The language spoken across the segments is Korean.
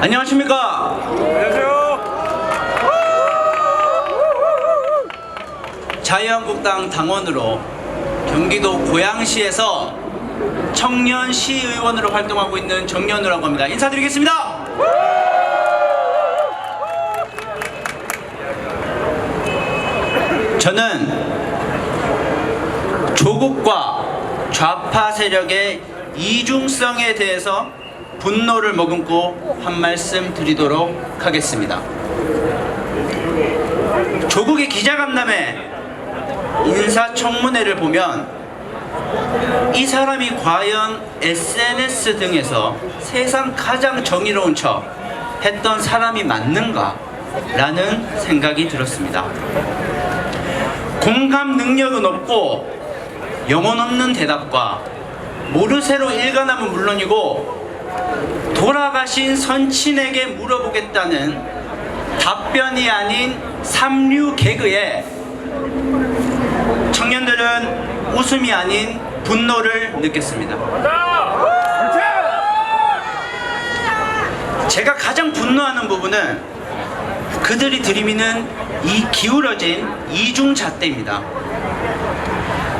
안녕하십니까? 안녕하세요. 자유한국당 당원으로 경기도 고양시에서 청년 시의원으로 활동하고 있는 정연우라고 합니다. 인사드리겠습니다. 저는 조국과 좌파 세력의 이중성에 대해서 분노를 머금고 한 말씀 드리도록 하겠습니다. 조국의 기자간담회 인사청문회를 보면 이 사람이 과연 SNS 등에서 세상 가장 정의로운 척 했던 사람이 맞는가? 라는 생각이 들었습니다. 공감 능력은 없고 영혼 없는 대답과 모르쇠로 일관함은 물론이고 돌아가신 선친에게 물어보겠다는 답변이 아닌 삼류 개그에 청년들은 웃음이 아닌 분노를 느꼈습니다. 제가 가장 분노하는 부분은 그들이 들이미는 이 기울어진 이중잣대입니다.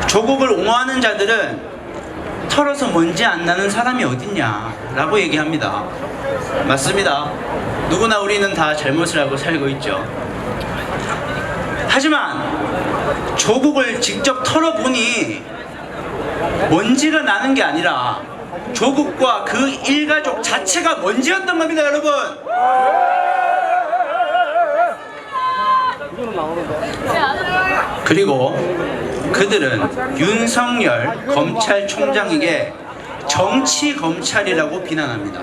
조국을 옹호하는 자들은 털어서 먼지 안 나는 사람이 어딨냐 라고 얘기합니다. 맞습니다. 누구나 우리는 다 잘못을 하고 살고 있죠. 하지만 조국을 직접 털어보니 먼지가 나는 게 아니라 조국과 그 일가족 자체가 먼지였던 겁니다, 여러분. 그리고 그들은 윤석열 검찰총장에게 정치검찰이라고 비난합니다.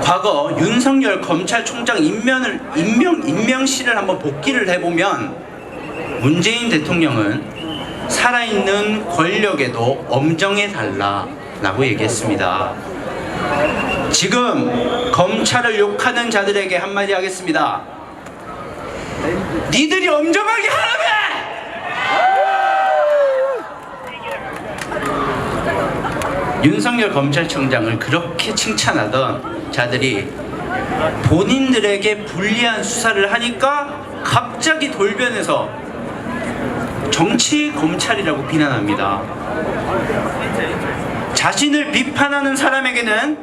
과거 윤석열 검찰총장 임명실을 한번 복기를 해보면 문재인 대통령은 살아있는 권력에도 엄정해달라 라고 얘기했습니다. 지금 검찰을 욕하는 자들에게 한마디 하겠습니다. 니들이 엄정하게 하라며! 윤석열 검찰총장을 그렇게 칭찬하던 자들이 본인들에게 불리한 수사를 하니까 갑자기 돌변해서 정치 검찰이라고 비난합니다. 자신을 비판하는 사람에게는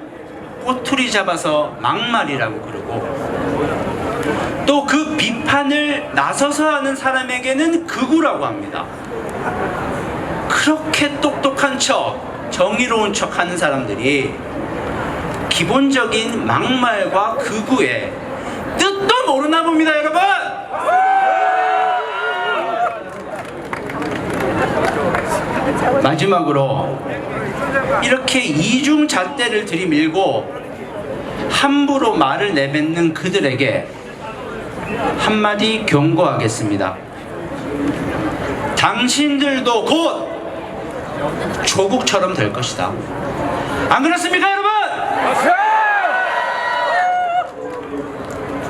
꼬투리 잡아서 막말이라고 그러고 또 그 비판을 나서서 하는 사람에게는 극우라고 합니다. 그렇게 똑똑한 척, 정의로운 척 하는 사람들이 기본적인 막말과 극우의 뜻도 모르나 봅니다, 여러분! 마지막으로 이렇게 이중잣대를 들이밀고 함부로 말을 내뱉는 그들에게 한마디 경고하겠습니다. 당신들도 곧 조국처럼 될 것이다. 안 그렇습니까, 여러분?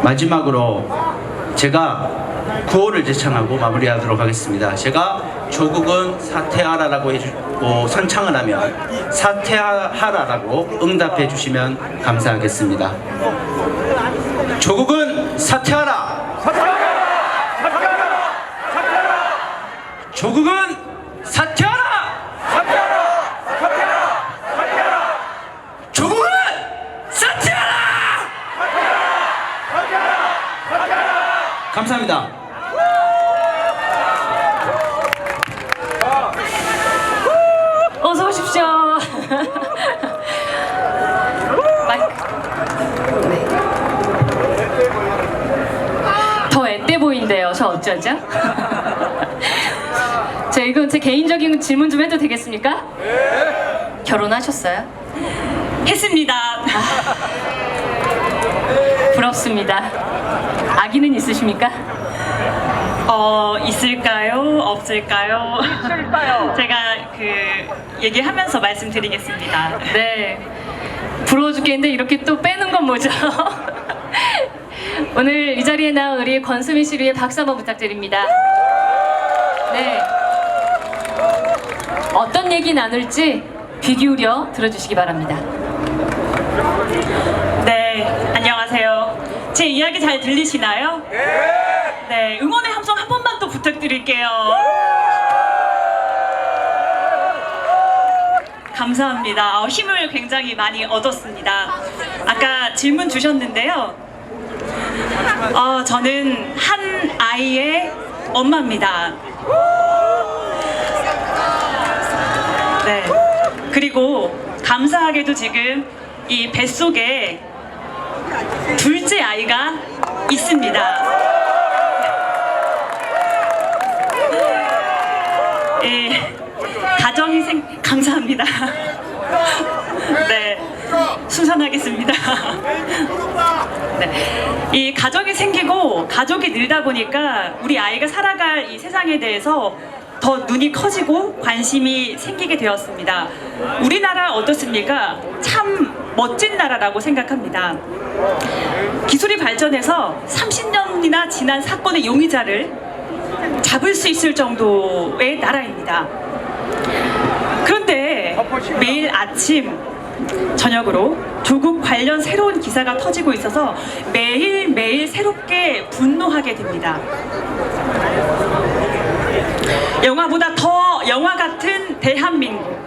마지막으로 제가 구호를 제창하고 마무리하도록 하겠습니다. 제가 조국은 사퇴하라라고 해주고 선창을 하면 사퇴하라라고 응답해 주시면 감사하겠습니다. 조국은 사퇴하라! 사퇴하라! 사퇴하라! 사퇴하라! 조국은 사퇴하라! 사퇴하라! 사퇴하라! 사퇴하라! 조국은 사퇴하라! 사퇴하라! 사퇴하라! 감사합니다. 어서 오십시오. 마이크. 네. 더 앳돼 보인대요. 저 어쩌죠? 이건 제 개인적인 질문 좀 해도 되겠습니까? 네. 결혼하셨어요? 했습니다. 부럽습니다. 아기는 있으십니까? 있을까요? 없을까요? 제가 얘기하면서 말씀드리겠습니다. 네. 부러워 죽겠는데 이렇게 또 빼는 건 뭐죠? 오늘 이 자리에 나온 우리 권수민 씨를 위해 박수 한번 부탁드립니다. 네. 어떤 얘기 나눌지 귀 기울여 들어주시기 바랍니다. 네, 안녕하세요. 제 이야기 잘 들리시나요? 네, 응원의 함성 한 번만 더 부탁드릴게요. 감사합니다. 힘을 굉장히 많이 얻었습니다. 아까 질문 주셨는데요. 저는 한 아이의 엄마입니다. 네. 그리고 감사하게도 지금 이 뱃속에 둘째 아이가 있습니다. 예, 감사합니다. 네, 순산하겠습니다. 네, 이 가정이 생기고 가족이 늘다 보니까 우리 아이가 살아갈 이 세상에 대해서 더 눈이 커지고 관심이 생기게 되었습니다. 우리나라 어떻습니까? 참 멋진 나라라고 생각합니다. 기술이 발전해서 30년이나 지난 사건의 용의자를 잡을 수 있을 정도의 나라입니다. 그런데 매일 아침 저녁으로 조국 관련 새로운 기사가 터지고 있어서 매일매일 새롭게 분노하게 됩니다. 영화보다 더 영화 같은 대한민국,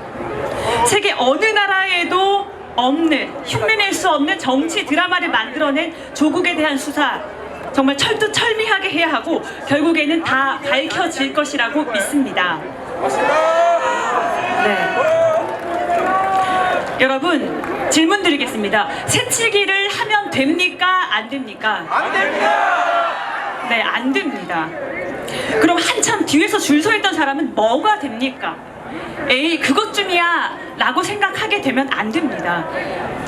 세계 어느 나라에도 없는, 흉내낼 수 없는 정치 드라마를 만들어낸 조국에 대한 수사, 정말 철두철미하게 해야 하고 결국에는 다 밝혀질 것이라고 믿습니다. 네. 여러분, 질문 드리겠습니다. 새치기를 하면 됩니까? 안 됩니까? 안 됩니다. 네, 안 됩니다. 그럼 한참 뒤에서 줄 서 있던 사람은 뭐가 됩니까? 에이, 그것쯤이야 라고 생각하게 되면 안 됩니다.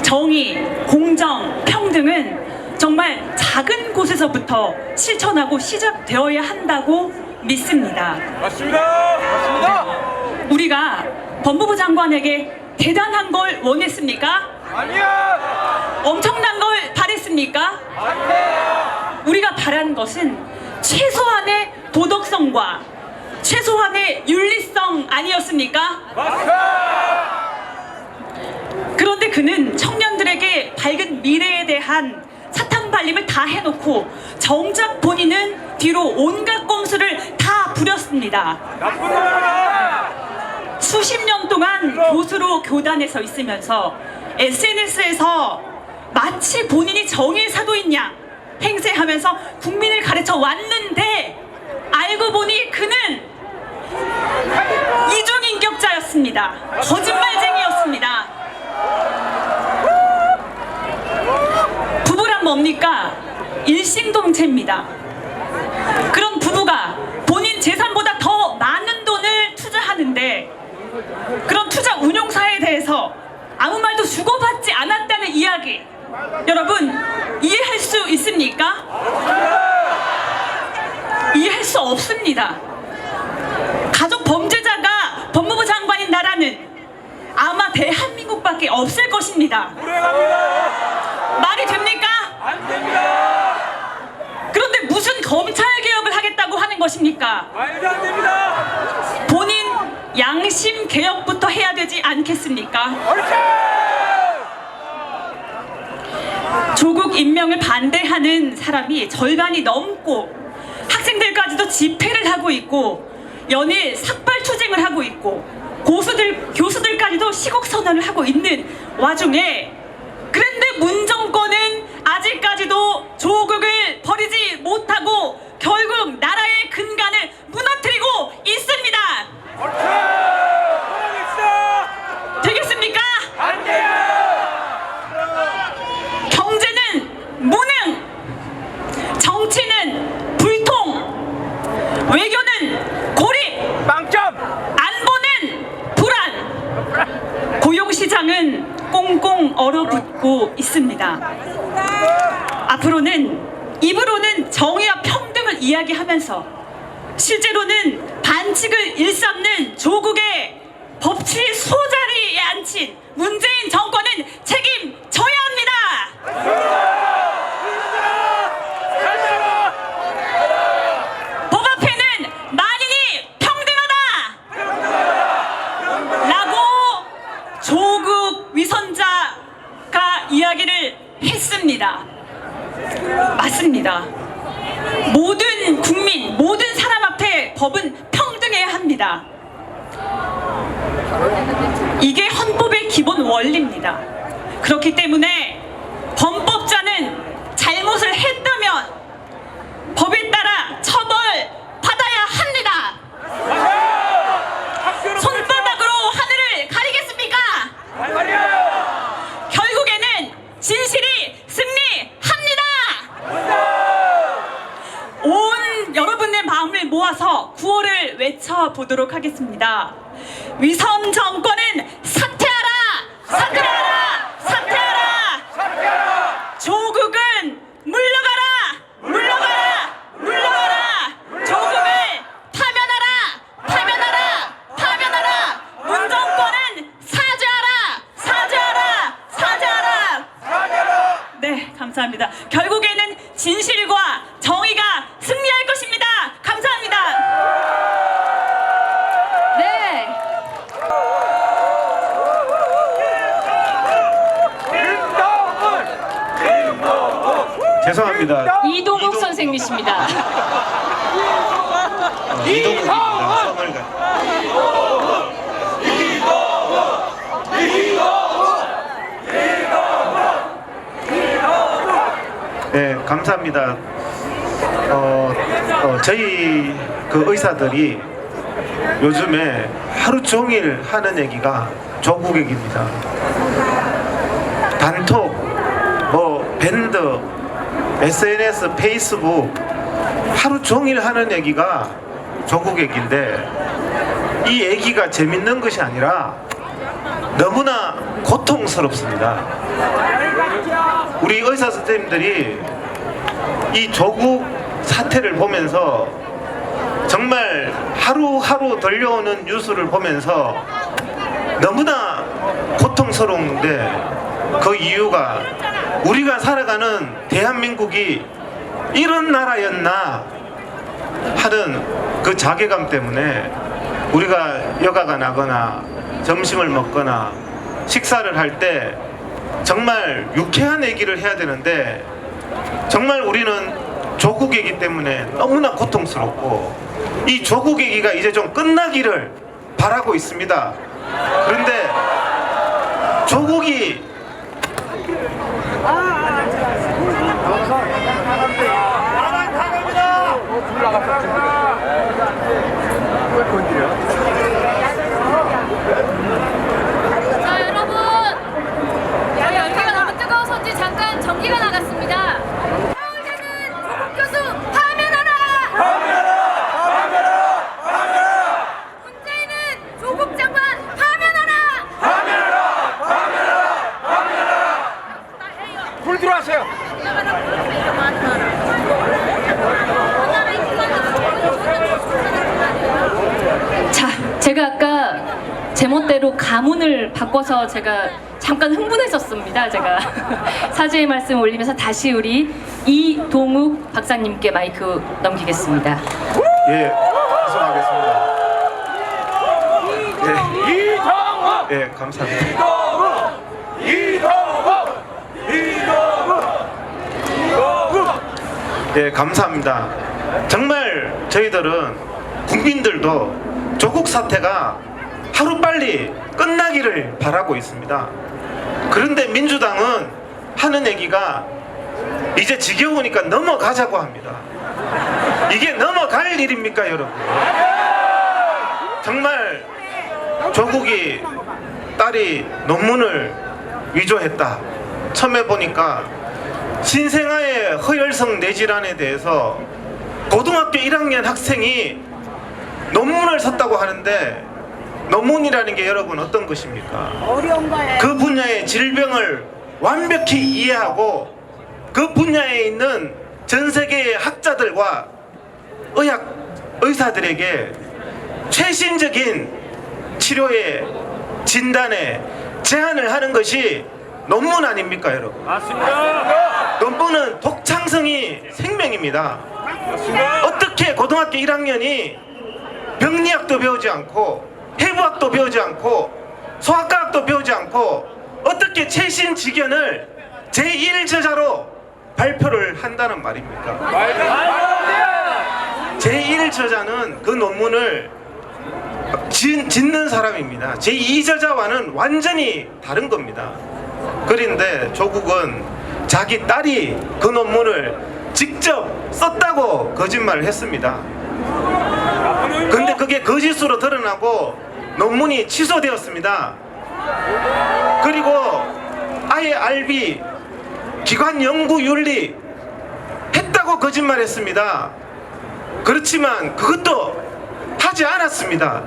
정의, 공정, 평등은 정말 작은 곳에서부터 실천하고 시작되어야 한다고 믿습니다. 맞습니다. 맞습니다. 우리가 법무부 장관에게 대단한 걸 원했습니까? 아니야. 엄청난 걸 바랬습니까? 아니야. 우리가 바란 것은 최소한의 도덕성과 최소한의 윤리성 아니었습니까? 맞습니다. 그런데 그는 청년들에게 밝은 미래에 대한 사탕 발림을 다 해놓고 정작 본인은 뒤로 온갖 꼼수를 다 부렸습니다. 나쁜 놈이야. 수십 년 동안 교수로 교단에 서 있으면서 SNS에서 마치 본인이 정의의 사도인 양 행세하면서 국민을 가르쳐 왔는데 알고 보니 그는 이중인격자였습니다. 거짓말쟁이였습니다. 부부란 뭡니까? 일심동체입니다. 그런 부부가 본인 재산보다 더 많은 돈을 투자하는데 그런 투자 운용사에 대해서 아무 말도 주고받지 않았다는 이야기, 여러분 이해할 수 있습니까? 이해할 수 없습니다. 가족 범죄자가 법무부 장관인 나라는 아마 대한민국밖에 없을 것입니다. 불행합니다. 말이 됩니까? 안 됩니다. 그런데 무슨 검찰 개혁을 하겠다고 하는 것입니까? 말도 안 됩니다. 본인 양심 개혁부터 해야 되지 않겠습니까? 옳지. 조국 임명을 반대하는 사람이 절반이 넘고 학생들까지도 집회를 하고 있고 연일 삭발 투쟁을 하고 있고 교수들까지도 시국 선언을 하고 있는 와중에, 그런데 문정권은 아직까지도 조국을 버리지 못하고 결국 나라의 근간을 무너뜨리고 있습니다. 옳지. 돌아갑시다. 되겠습니까? 안 돼요. 경제는 무능, 정치는 불통, 외교는 고립, 빵점. 안보는 불안, 고용시장은 꽁꽁 얼어붙고 있습니다. 앞으로는 입으로는 정의와 평등을 이야기하면서 실제로는 반칙을 일삼는 조국의 법치 소자리에 앉힌 문재인 정권은 책임져야 합니다. 법 앞에는 만인이 평등하다! 라고 조국 위선자가 아닙니다. 맞습니다. 모든 국민, 모든 사람 앞에 법은 평등해야 합니다. 이게 헌법의 기본 원리입니다. 그렇기 때문에 범법자는 잘못을 했다면 법에 따라 처벌받아야 합니다. 손바닥으로 하늘을 가리겠습니까? 결국에는 진실이 승리합니다. 온 여러분의 마음을 모아서 구호를 외쳐보도록 하겠습니다. 위선 정권은 사퇴하라! 사퇴하라! 사퇴하라! 조국은 물러가라! 물러가라! 물러가라! 조국을 파면하라! 파면하라! 파면하라! 문정권은 사죄하라! 사죄하라! 사죄하라! 네, 감사합니다. 결국에는 진실과 정의가 승리할 것입니다. 감사합니다. 네. 죄송합니다. 이동욱 선생님이십니다. 이동욱입니다. 성을 네, 감사합니다. 저희 그 의사들이 요즘에 하루 종일 하는 얘기가 조국 얘기입니다. 단톡, 밴드, SNS, 페이스북 하루 종일 하는 얘기가 조국 얘기인데 이 얘기가 재밌는 것이 아니라 너무나 고통스럽습니다. 우리 의사 선생님들이 이 조국 사태를 보면서 정말 하루하루 들려오는 뉴스를 보면서 너무나 고통스러운데 그 이유가 우리가 살아가는 대한민국이 이런 나라였나 하는 그 자괴감 때문에 우리가 여가가 나거나 점심을 먹거나 식사를 할 때 정말 유쾌한 얘기를 해야 되는데 정말 우리는 조국 얘기 때문에 너무나 고통스럽고 이 조국 얘기가 이제 좀 끝나기를 바라고 있습니다. 그런데 조국이 자, 여러분. 여기 열기가 너무 뜨거워서인지 잠깐 전기가 나갔습니다. 서울대는 조국 교수 파면하라! 문재인은 조국 장관 파면하라! 불 들어왔어요. 자, 제가 아까 제멋대로 가문을 바꿔서 제가 잠깐 흥분했었습니다. 제가 사죄의 말씀 올리면서 다시 우리 이동욱 박사님께 마이크 넘기겠습니다. 예, 죄송하겠습니다. 이동욱! 예, 감사합니다. 예, 감사합니다. 정말 저희들은 국민들도 조국 사태가 하루빨리 끝나기를 바라고 있습니다. 그런데 민주당은 하는 얘기가 이제 지겨우니까 넘어가자고 합니다. 이게 넘어갈 일입니까, 여러분? 정말 조국이 딸이 논문을 위조했다. 처음에 보니까 신생아의 허혈성 뇌질환에 대해서 고등학교 1학년 학생이 논문을 썼다고 하는데 논문이라는 게 여러분 어떤 것입니까? 어려운 거예요. 그 분야의 질병을 완벽히 이해하고 그 분야에 있는 전 세계의 학자들과 의사들에게 최신적인 치료에 진단에 제안을 하는 것이 논문 아닙니까, 여러분? 맞습니다. 논문은 독창성이 생명입니다. 어떻게 고등학교 1학년이 병리학도 배우지 않고 해부학도 배우지 않고 소아과학도 배우지 않고 어떻게 최신 지견을 제1저자로 발표를 한다는 말입니까? 제1저자는 그 논문을 짓는 사람입니다. 제2저자와는 완전히 다른 겁니다. 그런데 조국은 자기 딸이 그 논문을 직접 썼다고 거짓말을 했습니다. 근데 그게 거짓으로 드러나고 논문이 취소되었습니다. 그리고 IRB 기관 연구 윤리 했다고 거짓말했습니다. 그렇지만 그것도 하지 않았습니다.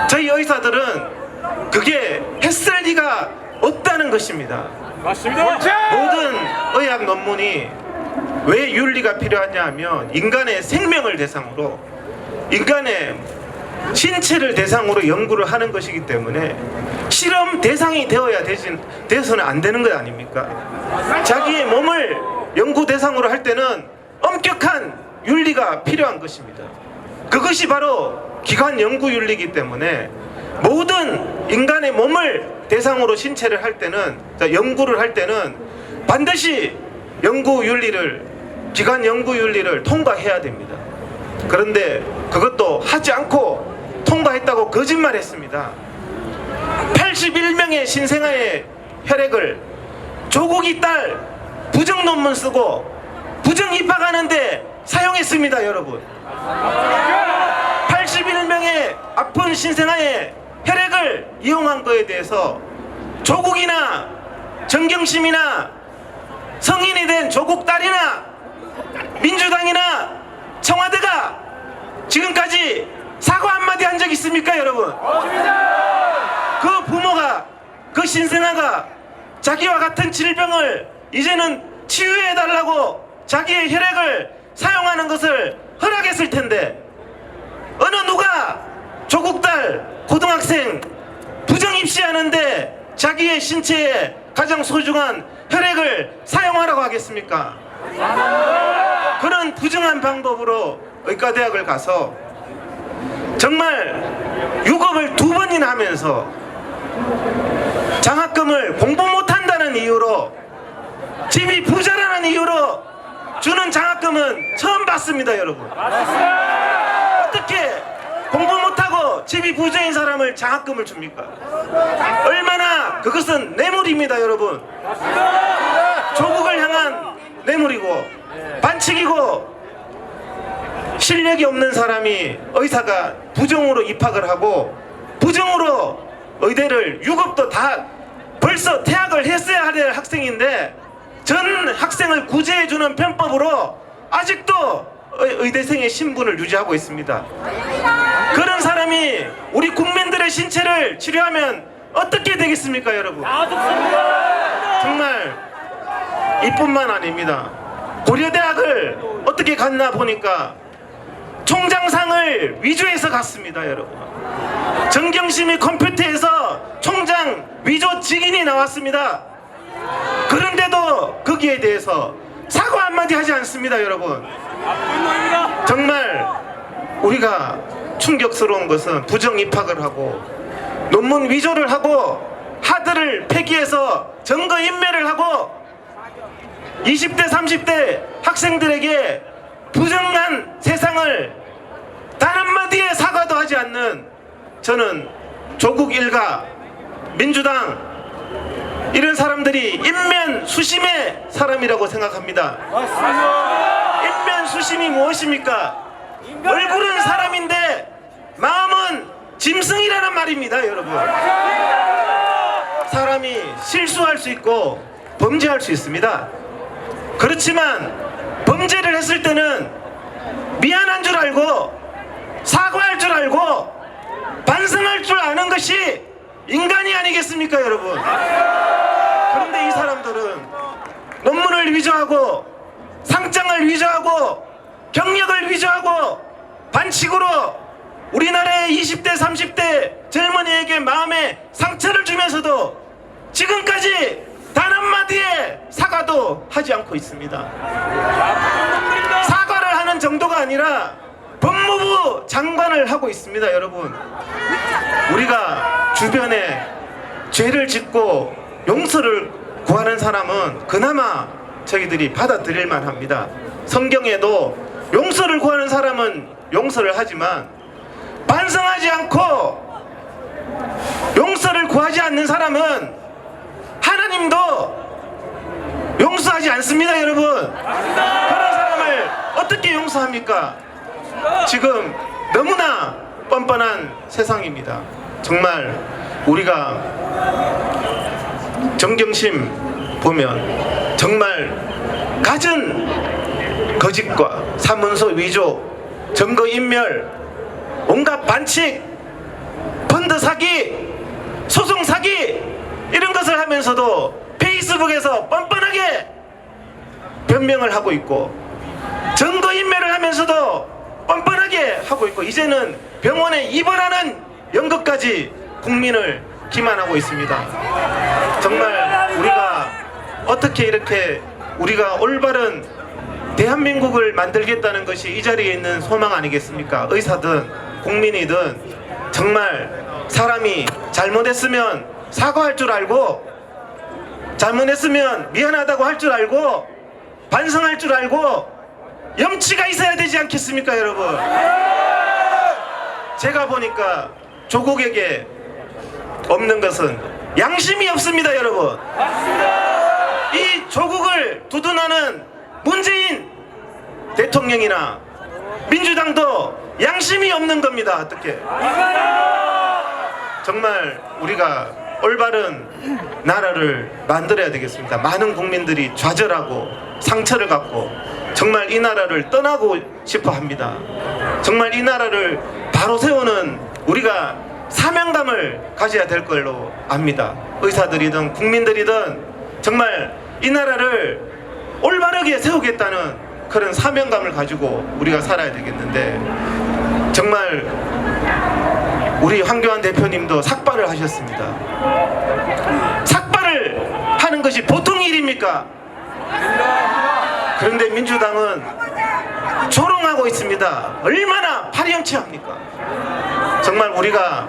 저희 의사들은 그게 했을 리가 없다는 것입니다. 맞습니다. 모든 의학 논문이 왜 윤리가 필요하냐 하면 인간의 생명을 대상으로 인간의 신체를 대상으로 연구를 하는 것이기 때문에 실험 대상이 되어서는 안 되는 것 아닙니까? 자기의 몸을 연구 대상으로 할 때는 엄격한 윤리가 필요한 것입니다. 그것이 바로 기관 연구 윤리이기 때문에 모든 인간의 몸을 대상으로 신체를 할 때는 연구를 할 때는 반드시 연구 윤리를 기관 연구 윤리를 통과해야 됩니다. 그런데 그것도 하지 않고 통과했다고 거짓말했습니다. 81명의 신생아의 혈액을 조국이 딸 부정 논문 쓰고 부정 입학하는데 사용했습니다, 여러분. 81명의 아픈 신생아의 혈액을 이용한 거에 대해서 조국이나 정경심이나 성인이 된 조국 딸이나 민주당이나 청와대가 지금까지 사과 한마디 한 적 있습니까, 여러분? 그 부모가, 그 신생아가 자기와 같은 질병을 이제는 치유해달라고 자기의 혈액을 사용하는 것을 허락했을 텐데 어느 누가 조국 딸 고등학생 부정 입시하는데 자기의 신체에 가장 소중한 혈액을 사용하라고 하겠습니까? 그런 부정한 방법으로 의과대학을 가서 정말 유급을 2번이나 하면서 장학금을 공부 못한다는 이유로 집이 부자라는 이유로 주는 장학금은 처음 봤습니다, 여러분. 어떻게 공부 못하고 집이 부자인 사람을 장학금을 줍니까? 얼마나 그것은 뇌물입니다, 여러분. 조국을 향한 뇌물이고 반칙이고 실력이 없는 사람이 의사가 부정으로 입학을 하고 부정으로 의대를 유급도 다 벌써 퇴학을 했어야 될 학생인데 전 학생을 구제해주는 편법으로 아직도 의대생의 신분을 유지하고 있습니다. 그런 사람이 우리 국민들의 신체를 치료하면 어떻게 되겠습니까, 여러분? 정말 이뿐만 아닙니다. 고려대학을 어떻게 갔나 보니까 총장상을 위조해서 갔습니다, 여러분. 정경심이 컴퓨터에서 총장 위조 직인이 나왔습니다. 그런데도 거기에 대해서 사과 한마디 하지 않습니다, 여러분. 정말 우리가 충격스러운 것은 부정 입학을 하고 논문 위조를 하고 하드를 폐기해서 증거 인멸을 하고 20대 30대 학생들에게 부정한 세상을 단 한마디의 사과도 하지 않는 저는 조국 일가 민주당 이런 사람들이 인면수심의 사람이라고 생각합니다. 인면수심이 무엇입니까? 얼굴은 사람인데 마음은 짐승이라는 말입니다, 여러분. 사람이 실수할 수 있고 범죄할 수 있습니다. 그렇지만 범죄를 했을 때는 미안한 줄 알고 사과할 줄 알고 반성할 줄 아는 것이 인간이 아니겠습니까, 여러분? 그런데 이 사람들은 논문을 위조하고 상장을 위조하고 경력을 위조하고 반칙으로 우리나라의 20대 30대 젊은이에게 마음에 상처를 주면서도 지금까지 단 한마디의 사과도 하지 않고 있습니다. 사과를 하는 정도가 아니라 법무부 장관을 하고 있습니다, 여러분. 우리가 주변에 죄를 짓고 용서를 구하는 사람은 그나마 저희들이 받아들일 만합니다. 성경에도 용서를 구하는 사람은 용서를 하지만 반성하지 않고 용서를 구하지 않는 사람은 하나님도 용서하지 않습니다, 여러분. 그런 사람을 어떻게 용서합니까? 지금 너무나 뻔뻔한 세상입니다. 정말 우리가 정경심 보면 정말 갖은 거짓과 사문서 위조, 증거 인멸, 온갖 반칙, 펀드 사기, 소송 사기 이런 것을 하면서도 페이스북에서 뻔뻔하게 변명을 하고 있고 증거 인멸을 하면서도 뻔뻔하게 하고 있고 이제는 병원에 입원하는 연극까지 국민을 기만하고 있습니다. 정말 우리가 어떻게 이렇게 우리가 올바른 대한민국을 만들겠다는 것이 이 자리에 있는 소망 아니겠습니까? 의사든 국민이든 정말 사람이 잘못했으면 사과할 줄 알고 잘못했으면 미안하다고 할 줄 알고 반성할 줄 알고 염치가 있어야 되지 않겠습니까, 여러분? 제가 보니까 조국에게 없는 것은 양심이 없습니다, 여러분. 이 조국을 두둔하는 문재인 대통령이나 민주당도 양심이 없는 겁니다. 어떻게? 정말 우리가 올바른 나라를 만들어야 되겠습니다. 많은 국민들이 좌절하고 상처를 갖고 정말 이 나라를 떠나고 싶어 합니다. 정말 이 나라를 바로 세우는 우리가 사명감을 가져야 될 걸로 압니다. 의사들이든 국민들이든 정말 이 나라를 올바르게 세우겠다는 그런 사명감을 가지고 우리가 살아야 되겠는데 정말 우리 황교안 대표님도 삭발을 하셨습니다. 삭발을 하는 것이 보통 일입니까? 그런데 민주당은 조롱하고 있습니다. 얼마나 파렴치합니까? 정말 우리가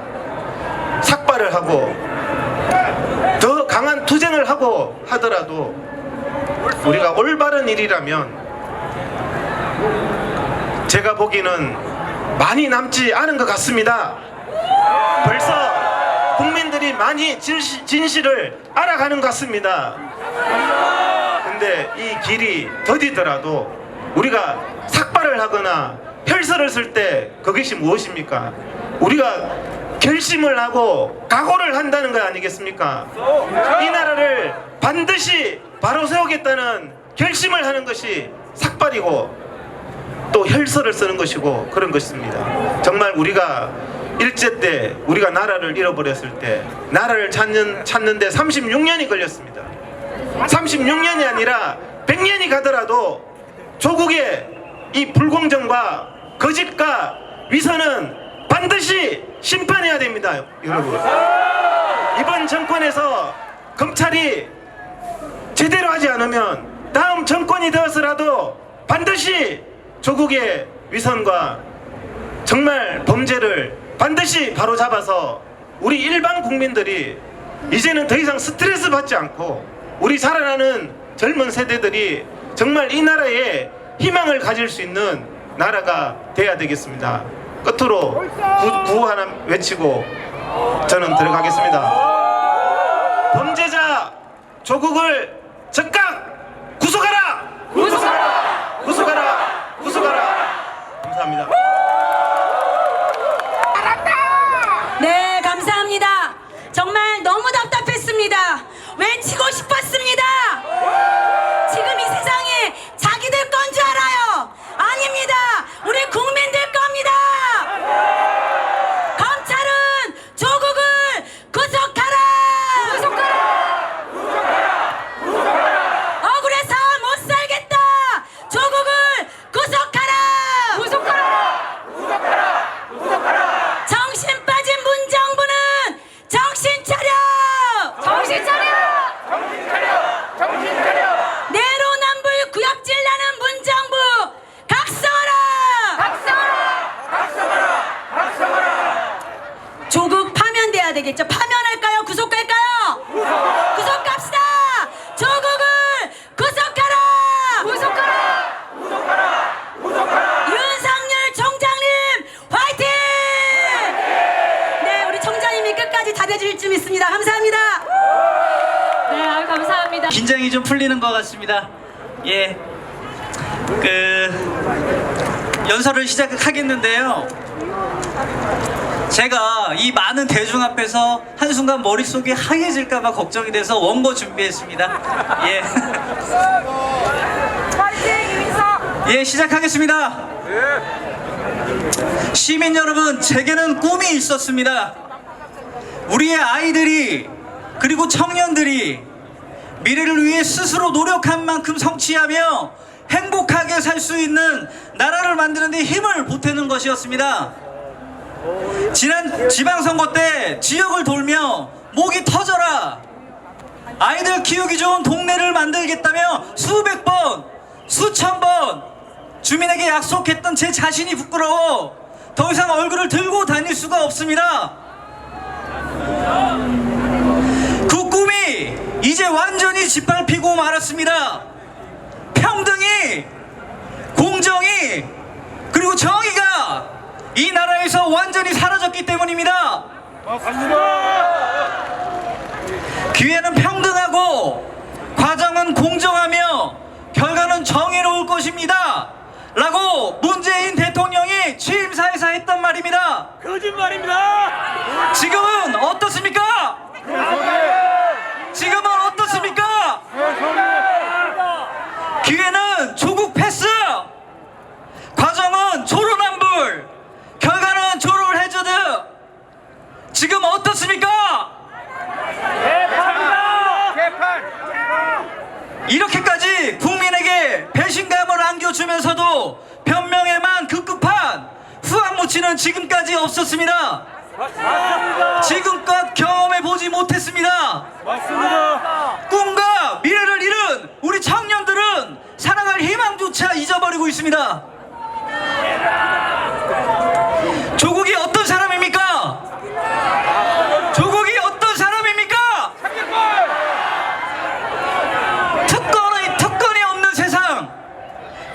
삭발을 하고 더 강한 투쟁을 하고 하더라도 우리가 올바른 일이라면 제가 보기에는 많이 남지 않은 것 같습니다. 벌써 국민들이 많이 진실을 알아가는 것 같습니다. 근데 이 길이 더디더라도 우리가 삭발을 하거나 혈서를 쓸 때 그것이 무엇입니까? 우리가 결심을 하고 각오를 한다는 것 아니겠습니까? 이 나라를 반드시 바로 세우겠다는 결심을 하는 것이 삭발이고 또 혈서를 쓰는 것이고 그런 것입니다. 정말 우리가 일제 때 우리가 나라를 잃어버렸을 때 나라를 찾는데 36년이 걸렸습니다. 36년이 아니라 100년이 가더라도 조국의 이 불공정과 거짓과 위선은 반드시 심판해야 됩니다, 여러분. 이번 정권에서 검찰이 제대로 하지 않으면 다음 정권이 되어서라도 반드시 조국의 위선과 정말 범죄를 반드시 바로잡아서 우리 일반 국민들이 이제는 더 이상 스트레스 받지 않고 우리 살아나는 젊은 세대들이 정말 이 나라에 희망을 가질 수 있는 나라가 돼야 되겠습니다. 끝으로 구호 하나 외치고 저는 들어가겠습니다. 범죄자 조국을 즉각 구속하라! 구속하라! 구속하라! 구속하라! 감사합니다. 네, 감사합니다. 정말 너무 답답했습니다. 외치고 싶었습니다. 지금 이 세상에 자기들 건 줄 알아요. 아닙니다. 우리 국민들 겁니다. 검찰은 조국을 구속하라. 구속하라. 구속하라. 억울해서 못 살겠다. 조국을 구속하라. 구속하라. 구속하라. 구속하라. 정신 빠진 문정부는 정신 차려. 정신 차려. 정신 차려. 정신 차려. 내 긴장이 좀 풀리는 것 같습니다. 예, 연설을 시작하겠는데요. 제가 이 많은 대중 앞에서 한순간 머릿속이 하얘질까봐 걱정이 돼서 원고 준비했습니다. 예. 예, 시작하겠습니다. 시민 여러분, 제게는 꿈이 있었습니다. 우리의 아이들이 그리고 청년들이 미래를 위해 스스로 노력한 만큼 성취하며 행복하게 살 수 있는 나라를 만드는 데 힘을 보태는 것이었습니다. 지난 지방선거 때 지역을 돌며 목이 터져라, 아이들 키우기 좋은 동네를 만들겠다며 수백 번, 수천 번 주민에게 약속했던 제 자신이 부끄러워 더 이상 얼굴을 들고 다닐 수가 없습니다. 그 꿈이 이제 완전히 짓밟히고 말았습니다. 평등이, 공정이, 그리고 정의가 이 나라에서 완전히 사라졌기 때문입니다. 기회는 평등하고 과정은 공정하며 결과는 정의로울 것입니다 라고 문재인 대통령이 취임사에서 했단 말입니다. 거짓말입니다. 지금은 어떻습니까? 지금은 어떻습니까? 기회는 조국 패스, 과정은 조로남불, 결과는 조롤 해저드. 지금 어떻습니까? 이렇게까지 국민에게 배신감을 안겨주면서도 변명에만 급급한 후한무치는 지금까지 없었습니다. 지금껏 경험해보지 못했습니다. 꿈과 미래를 잃은 우리 청년들은 살아갈 희망조차 잊어버리고 있습니다. 조국이 어떤 사람입니까? 조국이 어떤 사람입니까? 특권이 없는 세상,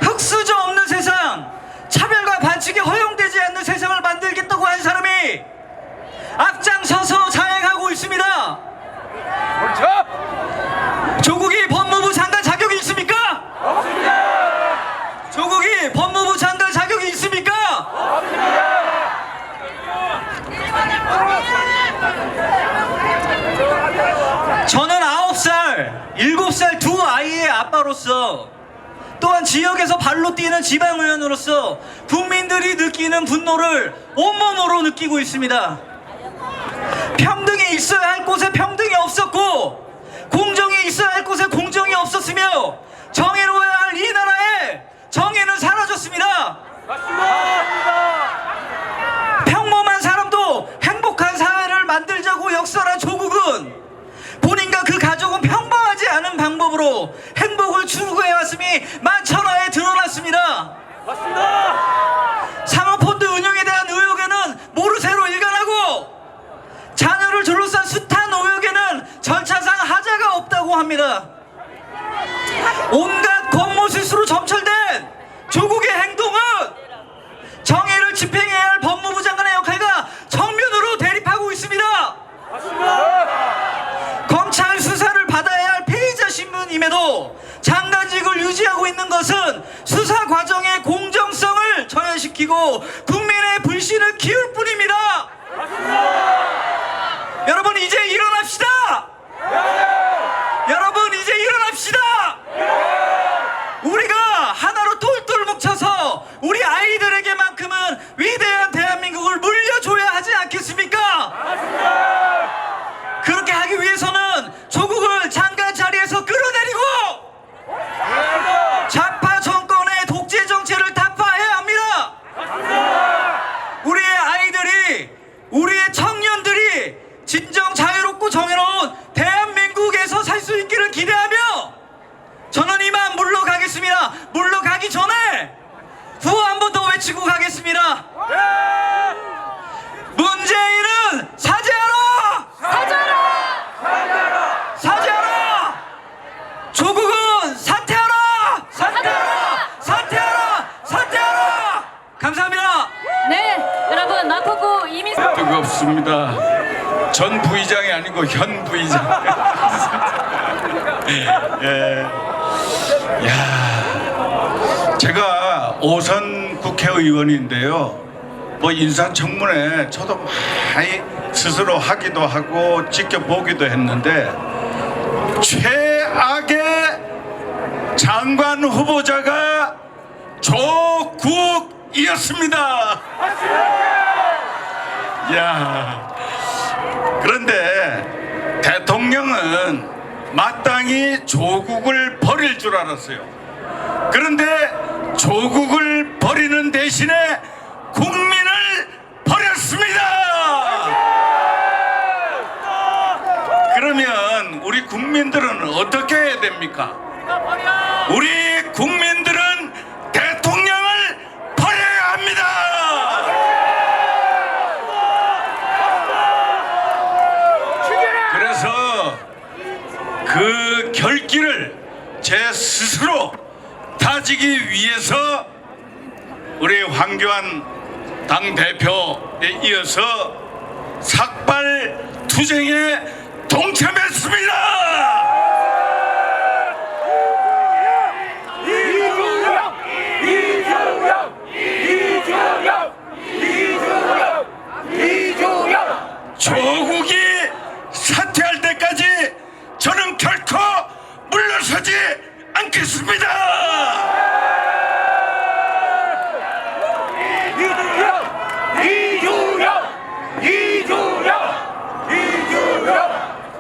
흑수저 없는 세상, 차별과 반칙이 허용되지 않는 세상을 만들겠다고 한 사람이 앞장서서 자행하고 있습니다. 조국이 법무부 장관 자격이 있습니까? 없습니다. 조국이 법무부 장관 자격이 있습니까? 없습니다. 저는 9살, 7살 두 아이의 아빠로서, 또한 지역에서 발로 뛰는 지방의원으로서 국민들이 느끼는 분노를 온몸으로 느끼고 있습니다. 평등이 있어야 할 곳에 평등이 없었고, 공정이 있어야 할 곳에 공정이 없었으며, 정의로워야 할 이 나라에 정의는 사라졌습니다. 평범한 사람도 행복한 사회를 만들자고 역설한 조국은 본인과 그 가족은 평범하지 않은 방법으로 행복을 추구해왔음이 만천하에 드러났습니다. 사모펀드 운영에 대한 의혹에는 모르쇠로 일관하고, 자녀를 둘러싼 숱한 의혹에는 절차상 하자가 없다고 합니다. 온갖 권모술수로 점철된 조국의 행동은 정의를 집행해야 할 법무부 장관의 역할과 정면으로 대립하고 있습니다. 검찰 수사를 받아야 할 피의자 신분임에도 장관직을 유지하고 있는 것은 수사 과정의 공정성을 저해시키고 국민의 불신을 키울 뿐입니다. 여러분, 이제 일어납시다. 여러분, 이제 일어납시다. 우리가 하나로 똘똘 뭉쳐서 우리 아이들에게만큼은 위대한 대한민국을 물려줘야 하지 않겠습니까? 그렇게 하기 위해서는 조국을 장관 자리에서 끌어내리고 좌파 정권의 독재 정체를 타파해야 합니다. 우리의 아이들이, 우리의 청년들이 진정 자유롭고 정의로운 대한민국에서 살 수 있기를 기대하며 저는 이만 물러가겠습니다. 물러가기 전에 구호 한 번 더 외치고 가겠습니다. 문재인은 사죄하라! 사죄하라! 사죄하라! 조국은 사퇴하라! 사퇴하라! 사퇴하라! 사퇴하라! 감사합니다. 네, 여러분 마포구 이민 뜨겁습니다. 전 부의장이 아니고 현 부의장. 예. 야, 제가 5선 국회의원인데요. 뭐 인사청문회 저도 많이 스스로 하기도 하고 지켜보기도 했는데 최악의 장관 후보자가 조국이었습니다. 야, 그런데 대통령은 마땅히 조국을 버릴 줄 알았어요. 그런데 조국을 버리는 대신에 국민을 버렸습니다. 그러면 우리 국민들은 어떻게 해야 됩니까? 우리 국민들은 대통령을 버려야 합니다. 그래서 그 결기를 제 스스로 다지기 위해서 우리 황교안 당대표에 이어서 삭발 투쟁에 동참했습니다. 조국이 사퇴할 때까지 저는 결코 물러서지 않겠습니다.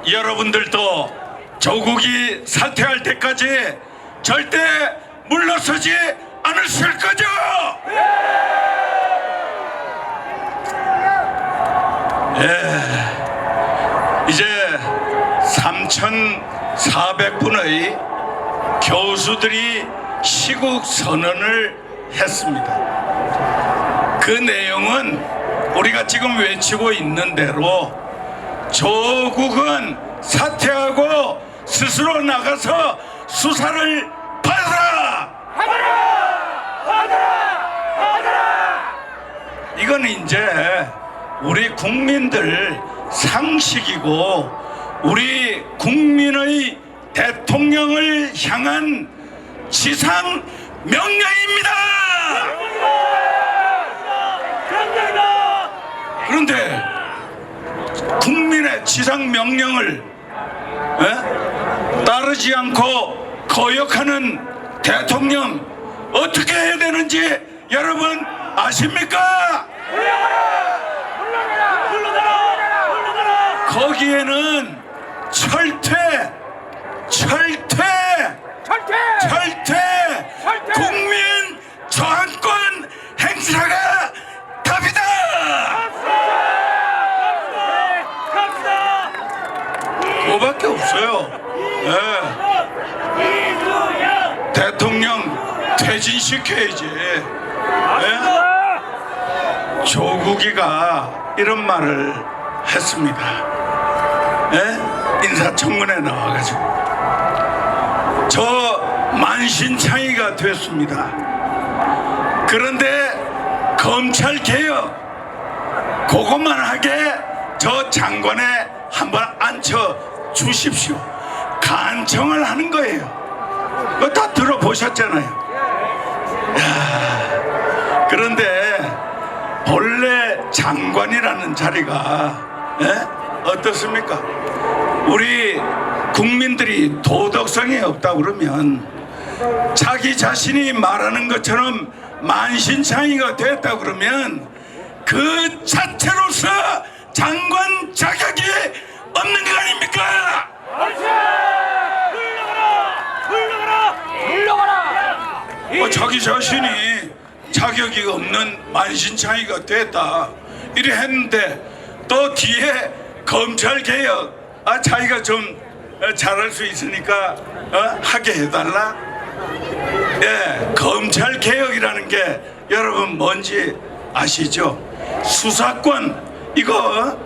여러분들도 조국이 사퇴할 때까지 절대 물러서지 않으실 거죠? 예, 이제 3,400분의 교수들이 시국 선언을 했습니다. 그 내용은 우리가 지금 외치고 있는 대로 조국은 사퇴하고 스스로 나가서 수사를 받아라! 이건 이제 우리 국민들 상식이고 우리 국민의 대통령을 향한 지상 명령입니다. 그런데 국민의 지상 명령을 따르지 않고 거역하는 대통령 어떻게 해야 되는지 여러분 아십니까? 거기에는 절대 국민 저항권 행사가 답이다. 그거밖에 없어요. 대통령 퇴진시켜야지. 조국이가 이런 말을 했습니다. 인사청문회 나와가지고 저 만신창이가 됐습니다. 그런데 검찰개혁 그것만 하게 저 장관에 한번 앉혀 주십시오. 간청을 하는 거예요. 그거 다 들어보셨잖아요. 그런데 본래 장관이라는 자리가 어떻습니까? 우리 국민들이 도덕성이 없다 그러면 자기 자신이 말하는 것처럼 만신창이가 됐다 그러면 그 자체로서 장관 자격이 없는 거 아닙니까? 자기 자신이 자격이 없는 만신창이가 됐다 이래 했는데 또 뒤에 검찰개혁 자기가 좀 잘할 수 있으니까 하게 해달라. 검찰개혁이라는 게 여러분 뭔지 아시죠? 수사권 이거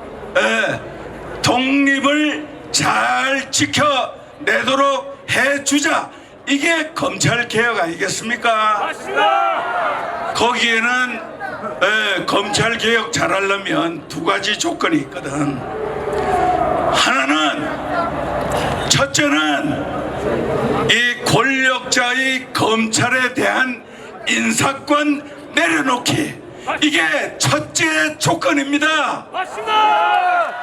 독립을 잘 지켜내도록 해주자. 이게 검찰개혁 아니겠습니까? 맞습니다. 거기에는 검찰개혁 잘하려면 두 가지 조건이 있거든. 하나는 첫째는 권력자의 검찰에 대한 인사권 내려놓기, 이게 첫째 조건입니다. 맞습니다.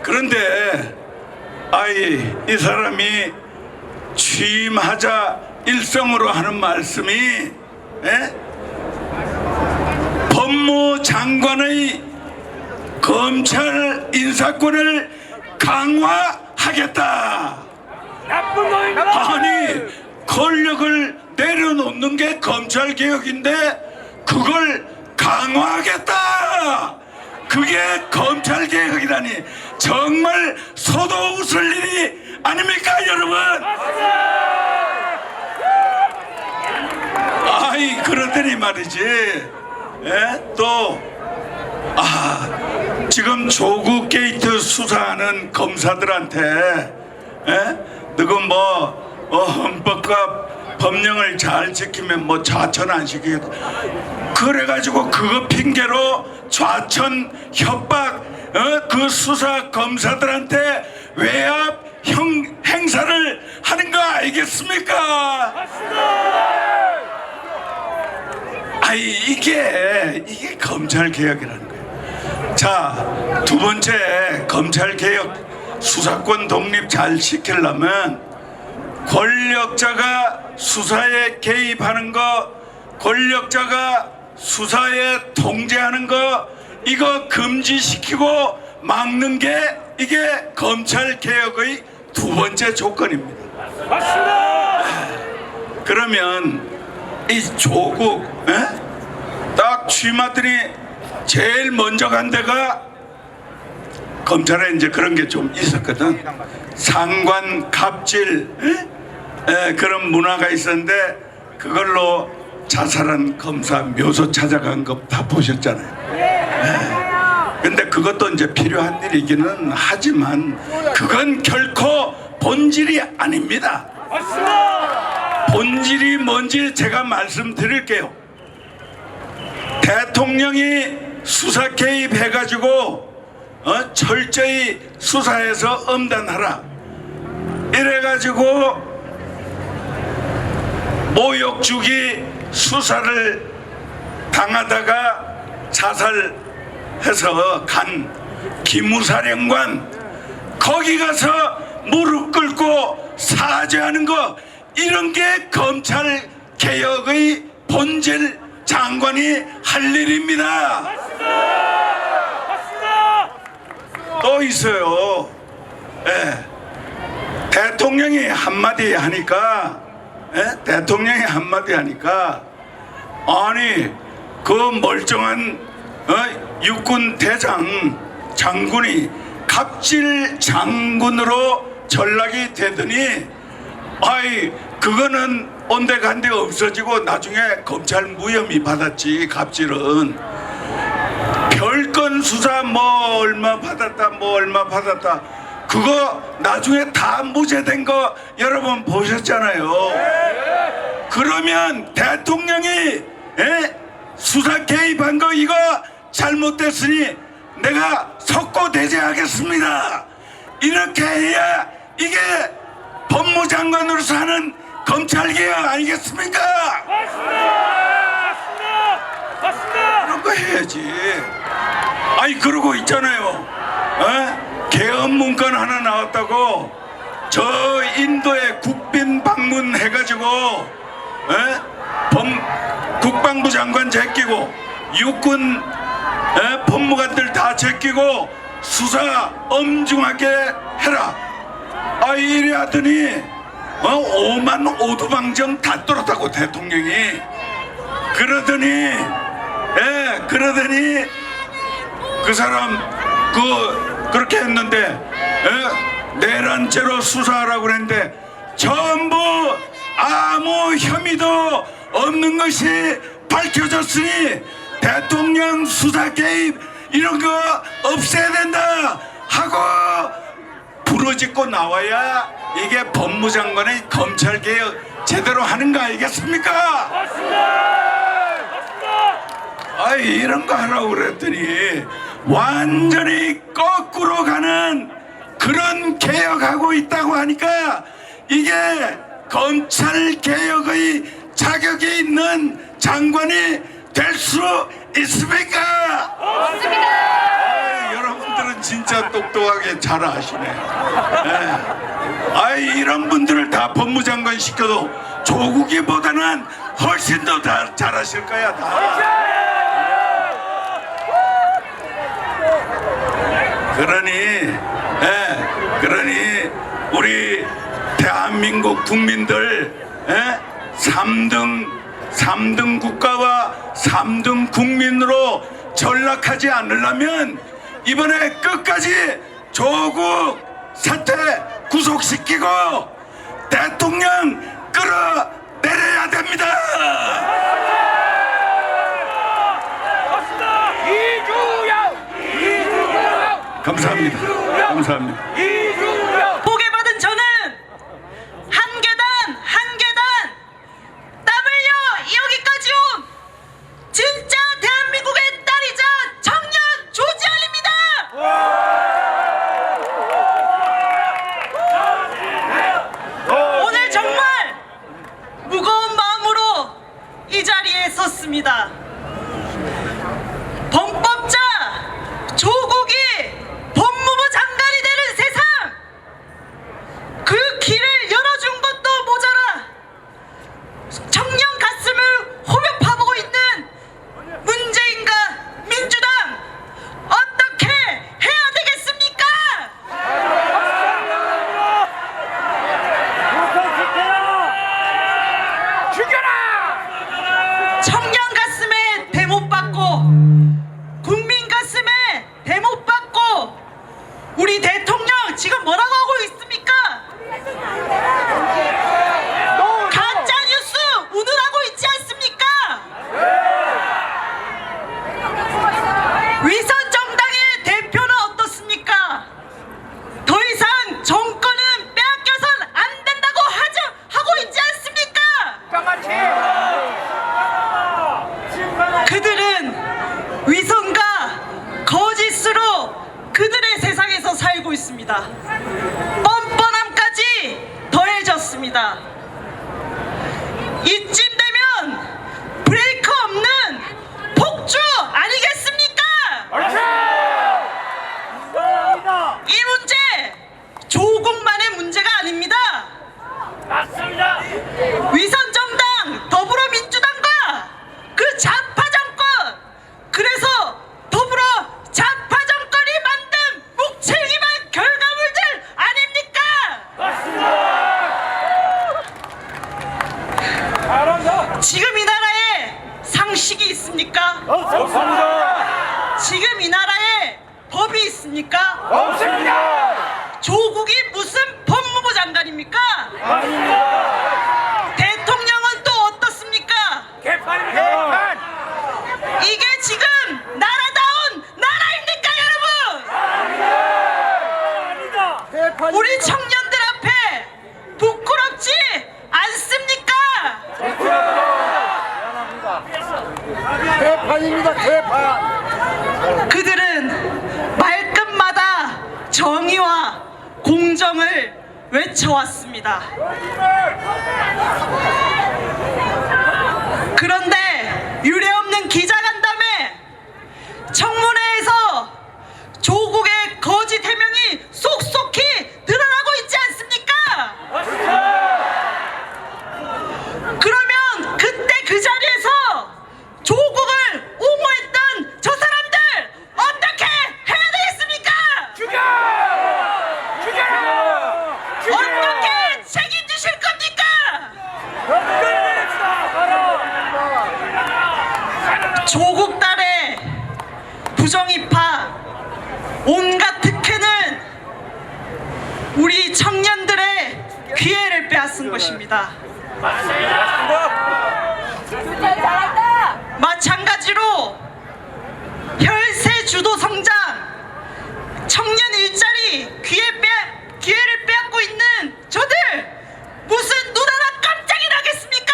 그런데 이 사람이 취임하자 일성으로 하는 말씀이, 법무장관의 검찰 인사권을 강화하겠다. 나쁜 놈입니다. 아니, 권력을 내려놓는 게 검찰 개혁인데 그걸 강화하겠다. 그게 검찰 개혁이라니 정말 소도 웃을 일이 아닙니까, 여러분? 그러더니 말이지. 지금 조국 게이트 수사하는 검사들한테 누구 헌법과 법령을 잘 지키면 좌천 안 시키겠다. 그래가지고 그거 핑계로 좌천 협박 그 수사 검사들한테 외압 행사를 하는 거 알겠습니까? 이게 검찰 개혁이라는 거예요. 자, 두 번째, 검찰 개혁 수사권 독립 잘 시키려면 권력자가 수사에 개입하는 거, 권력자가 수사에 통제하는 거, 이거 금지시키고 막는 게 이게 검찰 개혁의 두 번째 조건입니다. 맞습니다. 그러면 이 조국 딱 취임하더니 제일 먼저 간 데가, 검찰에 이제 그런 게 좀 있었거든. 상관 갑질 그런 문화가 있었는데 그걸로 자살한 검사 묘소 찾아간 거 다 보셨잖아요. 근데 그것도 이제 필요한 일이기는 하지만 그건 결코 본질이 아닙니다. 본질이 뭔지 제가 말씀드릴게요. 대통령이 수사 개입해가지고 철저히 수사해서 엄단하라 이래가지고 모욕주기 수사를 당하다가 자살해서 간 기무사령관, 거기 가서 무릎 꿇고 사죄하는 거, 이런 게 검찰 개혁의 본질, 장관이 할 일입니다. 또 있어요. 대통령이 한마디 하니까, 아니 그 멀쩡한 육군 대장 장군이 갑질 장군으로 전락이 되더니 그거는 온데간데 없어지고 나중에 검찰 무혐의 받았지. 갑질은 별건 수사 얼마 받았다 그거 나중에 다 무죄된 거 여러분 보셨잖아요. 그러면 대통령이 수사 개입한 거 이거 잘못됐으니 내가 석고대죄하겠습니다, 이렇게 해야 이게 법무장관으로서 하는 검찰개혁 아니겠습니까? 맞습니다. 그런 거 해야지. 그러고 있잖아요. 개헌 문건 하나 나왔다고 저 인도에 국빈 방문해가지고 국방부 장관 제끼고 육군 법무관들 다 제끼고 수사 엄중하게 해라 이래 하더니 5만 오두방정 다 떨었다고 대통령이. 그러더니 그 사람 그렇게 했는데 내란죄로 수사하라고 그랬는데 전부 아무 혐의도 없는 것이 밝혀졌으니 대통령 수사 개입 이런 거 없애야 된다 하고 부르짖고 나와야 이게 법무장관의 검찰개혁 제대로 하는 거 아니겠습니까? 이런 거 하라고 그랬더니 완전히 거꾸로 가는 그런 개혁하고 있다고 하니까 이게 검찰 개혁의 자격이 있는 장관이 될 수 있습니까? 없습니다. 여러분들은 진짜 똑똑하게 잘 아시네. 이런 분들을 다 법무장관 시켜도 조국이보다는 훨씬 더 잘하실 거야. 그러니 우리 대한민국 국민들 3등 국가와 3등 국민으로 전락하지 않으려면 이번에 끝까지 조국 사태 구속시키고 대통령 끌어내려야 됩니다. 감사합니다. 보게받은 저는 한 계단 한 계단 땀 흘려 여기까지 온 진짜 대한민국의 딸이자 청년 조지알입니다. 오늘 정말 무거운 마음으로 이 자리에 섰습니다. 범법자 조국이 법무부 장관이 되는 세상, 그 길을 열어준 것도 모자라 청년 가슴을 호며 파보고 있는 문재인과 민주당 어떻게 해야 되겠습니까? 청년 가슴에 대못 받고 국민 가슴에 대못 받고 우리 대통령 지금 뭐라고 하고 있습니까? 가짜 뉴스 운운하고 있지 않습니까? 위선 정당의 대표는 어떻습니까? 더 이상 정권은 빼앗겨선 안 된다고 하고 있지 않습니까? 그들은 위선과 거짓으로 그들의 세상에서 살고 있습니다. 뻔뻔함까지 더해졌습니다. 이쯤 되면 브레이크 없는 폭주 아니겠습니까? 이 문제 조국만의 문제가 아닙니다. 맞습니다. 위선 정당 더불어민주당과 그 좌파 정권, 그래서 더불어 좌파 정권이 만든 묵직한 결과물들 아닙니까? 지금 이 나라에 상식이 있습니까? 없습니다. 지금 이 나라에 법이 있습니까? 없습니다. 조국이 무슨 법무부 장관입니까? 아닙니다. 대통령은 또 어떻습니까? 개판입니다. 이게 지금 나라다운 나라입니까, 여러분? 우리 청년들 앞에 부끄럽지 않습니까? 개판입니다. 개판. 그들은 말끝마다 정의와 공정을 외쳐왔습니다. 그런데 유례없는 기자간담회, 청문회에서 조국의 거짓 해명이 속속히 드러나고 있지 않습니까? 그러면 그때 그 자리에서 조국을 옹호했던 저 사람들 어떻게 해야 되겠습니까? 어떻게 책임지실 겁니까? 조국 딸의 부정이파 온갖 특혜는 우리 청년들의 기회를 빼앗은 것입니다. 마찬가지로 혈세 주도 성장, 청년 일자리 기회를 빼앗고 있는 저들 무슨 눈 하나 깜짝이 나겠습니까?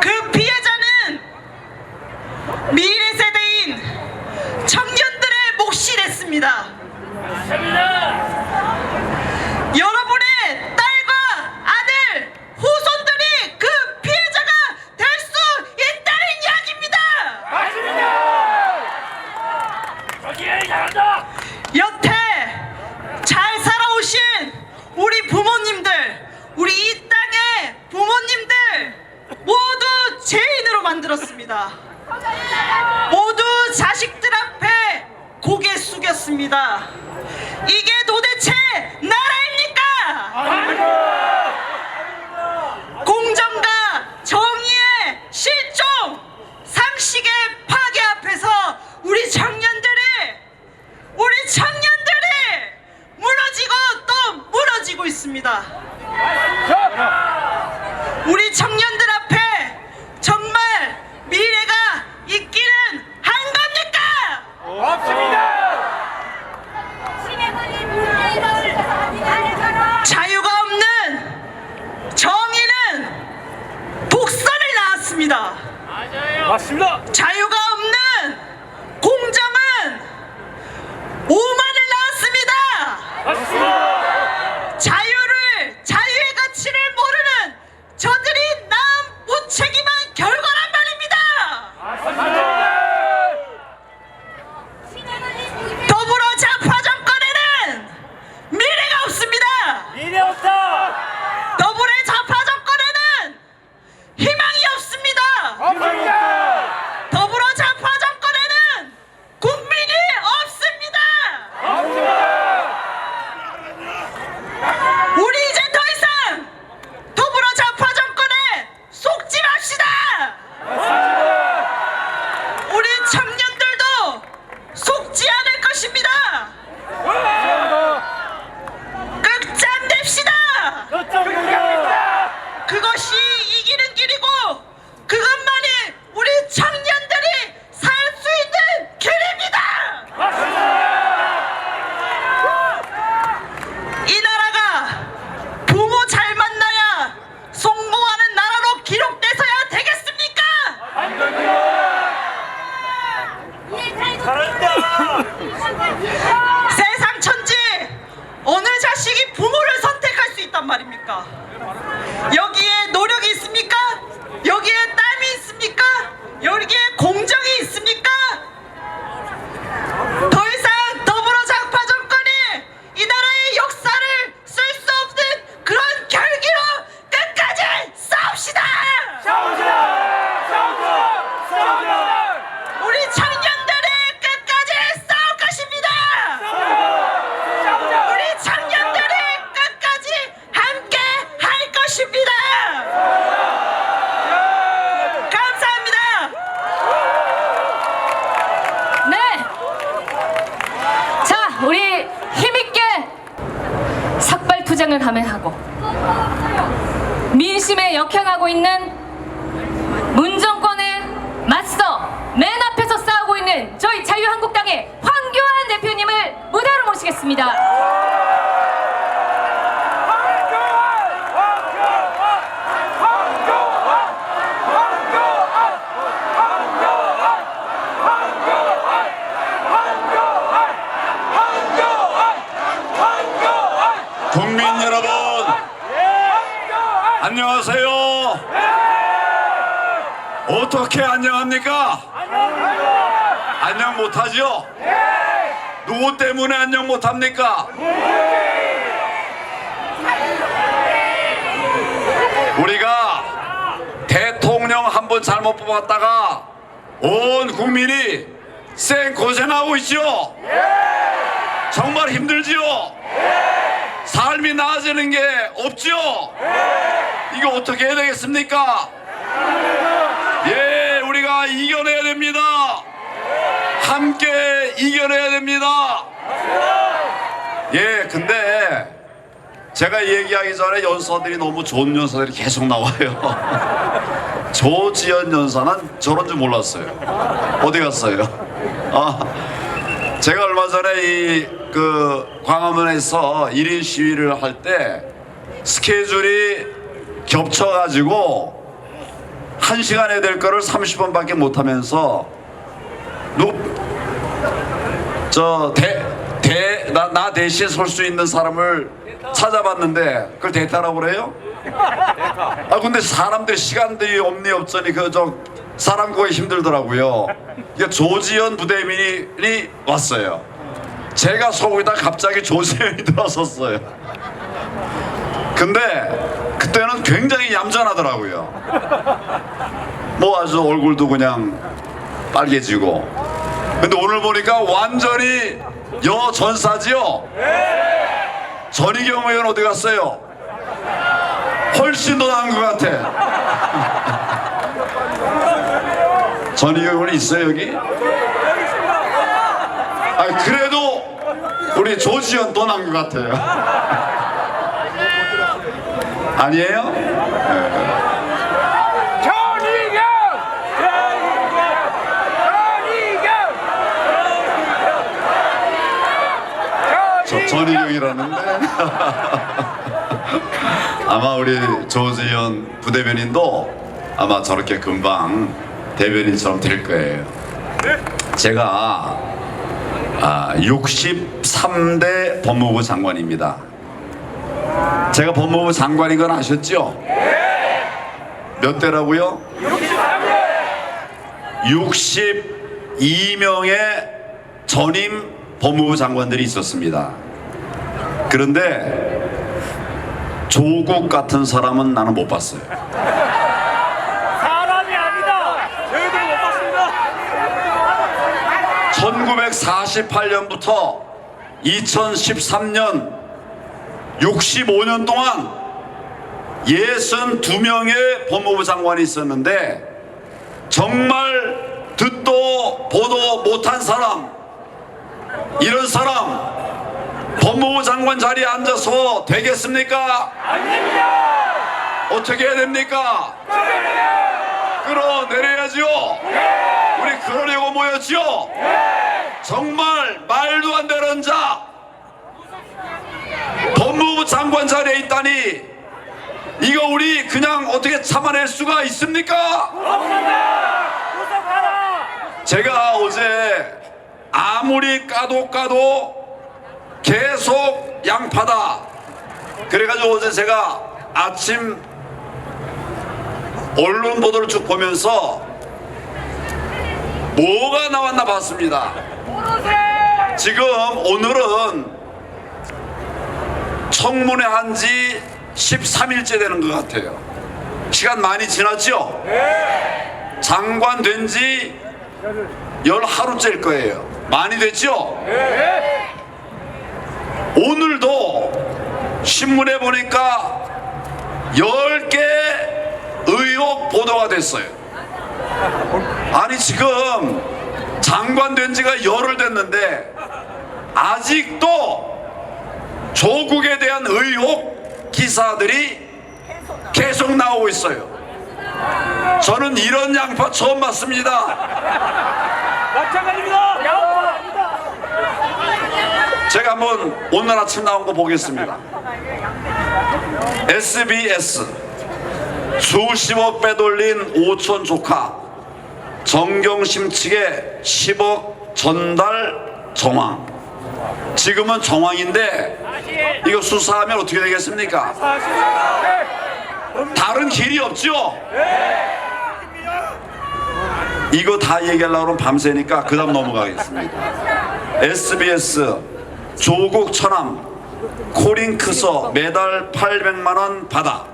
그 피해자는 미래 세대인 청년들의 몫이 있습니다. 여러분의 딸과 아들, 후손들이 그 피해자가 될 수 있다는 이야기입니다. 여태 잘 살아오신 우리 부모님들, 우리 이 땅의 부모님들 모두 죄인으로 만들었습니다. 모두 자식들 앞에 고개 숙였습니다. 이게 도대체 나라입니까? 공정과 정의의 실종, 상식의 파괴 앞에서 우리 청년들이 무너지고 또 무너지고 있습니다. 우리 청년들 앞에 정말 미래가 있기는 한 겁니까? 자유가 없는 정의는 독선을 낳았습니다. 맞습니다. 자유가 없는 공정은 오만을 낳았습니다. 맞습니다. 자유의 가치를 모르는 저들이 낳은 무책임한 결과란 말입니다. 더불어 좌파 정권에는 미래가 없습니다. 미래 없다. 더불어 좌파 정권에는 희망이 없습니다. 없습니다. 더불어 좌파 정권에는 국민이 없습니다. 우리 이제 더 이상 더불어 좌파 정권에 속지 맙시다. 우리 청년들도 속지 않을 것입니다. 끝장냅시다. 그것이 이기는 길이고 그것만이 우리 청년들이 살 수 있는 길입니다. 이 나라가 부모 잘 만나야 성공하는 나라로 기록돼서야 되겠습니까? 세상 천지 어느 자식이 부모를 선택할 수 있단 말입니까? 여기에 노력이 있습니까? 여기에 땀이 있습니까? 여기에 공정이 있습니까? 더 이상 더불어 좌파 정권이 이 나라의 역사를 쓸 수 없는 그런 결기로 끝까지 싸웁시다! 우리 청년들이 끝까지 싸울 것입니다! 우리 청년들이 끝까지 함께 할 것입니다! 감사합니다! 네. 자, 우리 힘있게 삭발 투쟁을 감행하고 민심에 역행하고 있는 문정권에 맞서 맨 앞에서 싸우고 있는 저희 자유한국당의 황교안 대표님을 무대로 모시겠습니다. 국민 여러분, 안녕하세요. 어떻게 안녕합니까? 안녕 못하죠? 누구 때문에 안녕 못합니까? 우리가 대통령 한 번 잘못 뽑았다가 온 국민이 생고생하고 있죠? 정말 힘들지요? 삶이 나아지는 게 없죠? 이거 어떻게 해야 되겠습니까? 예, 우리가 이겨내야 됩니다. 함께 이겨내야 됩니다. 예, 근데 제가 얘기하기 전에 연사들이 너무 좋은 연사들이 계속 나와요. 조지현 연사는 저런 줄 몰랐어요. 어디 갔어요? 제가 얼마 전에 광화문에서 1인 시위를 할 때 스케줄이 겹쳐가지고 1시간에 될 거를 30분밖에 못하면서 대신 설 수 있는 사람을 찾아봤는데 그걸 대타라고 그래요? 아 근데 사람들 시간들이 없니 그 사람 구하기 힘들더라고요. 이게 조지현 부대변인이 왔어요. 제가 서고 있다 갑자기 조지현이 들어섰어요. 근데 그때는 굉장히 얌전하더라고요. 뭐 아주 얼굴도 그냥 빨개지고. 근데 오늘 보니까 완전히 여전사지요. 전희경 의원 어디 갔어요? 훨씬 더 나은 것 같아. 전희경 의원이 있어요 여기? 아 그래도 우리 조지현 더 나은 것 같아요. 아니에요? 네. 전희경이라는데 아마 우리 조지현 부대변인도 아마 저렇게 금방 대변인처럼 될 거예요. 제가 63대 법무부 장관입니다. 제가 법무부 장관인 건 아셨죠? 몇 대라고요? 62명의 전임 법무부 장관들이 있었습니다. 그런데 조국 같은 사람은 나는 못 봤어요. 사람이 아니다. 저희도 못 봤습니다. 1948년부터 2013년 65년 동안 62명의 법무부 장관이 있었는데 정말 듣도 보도 못한 사람, 이런 사람 법무부 장관 자리에 앉아서 되겠습니까? 아닙니다. 어떻게 해야 됩니까? 끌어내려야죠. 우리 그러려고 모였죠. 정말 말도 안 되는 자 법무부 장관 자리에 있다니 이거 우리 그냥 어떻게 참아낼 수가 있습니까? 제가 어제 아무리 까도 계속 양파다 그래가지고 어제 제가 아침 언론 보도를 쭉 보면서 뭐가 나왔나 봤습니다. 지금 오늘은 청문회 한지 13일째 되는 것 같아요. 시간 많이 지났죠? 장관 된 지 10하루째일 거예요. 많이 됐죠? 오늘도 신문에 보니까 10개 의혹 보도가 됐어요. 아니 지금 장관 된 지가 열흘 됐는데 아직도 조국에 대한 의혹 기사들이 계속 나오고 있어요. 저는 이런 양파 처음 봤습니다. 마찬가지입니다. 제가 한번 오늘 아침 나온 거 보겠습니다. SBS 수십억 빼돌린 오촌 조카 정경심 측에 10억 전달 정황. 지금은 정황인데 이거 수사하면 어떻게 되겠습니까? 다른 길이 없죠? 이거 다 얘기하려고 하면 밤새니까 그 다음 넘어가겠습니다. SBS 조국 처남 코링크서 매달 800만원 받아.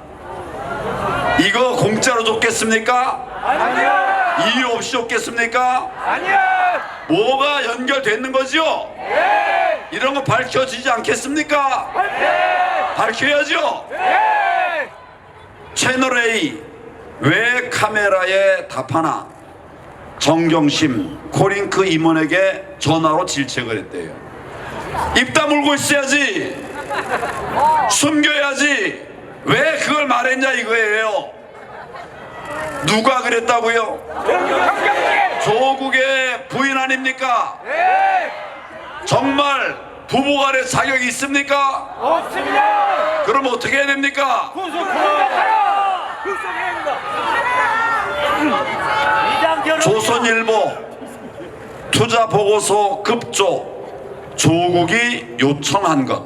이거 공짜로 줬겠습니까? 아니요. 이유 없이 줬겠습니까? 아니요. 뭐가 연결되는 거죠? 네. 이런 거 밝혀지지 않겠습니까? 네. 밝혀야죠. 네. 채널A 왜 카메라에 답하나 정경심 코링크 임원에게 전화로 질책을 했대요. 입 다물고 있어야지, 숨겨야지, 왜 그걸 말했냐 이거예요. 누가 그랬다고요? 조국의 부인 아닙니까? 정말 부부간의 자격이 있습니까? 없습니다. 그럼 어떻게 해야 됩니까? 구속하라. 구속해야 됩니다. 조선일보 투자 보고서 급조 조국이 요청한 것,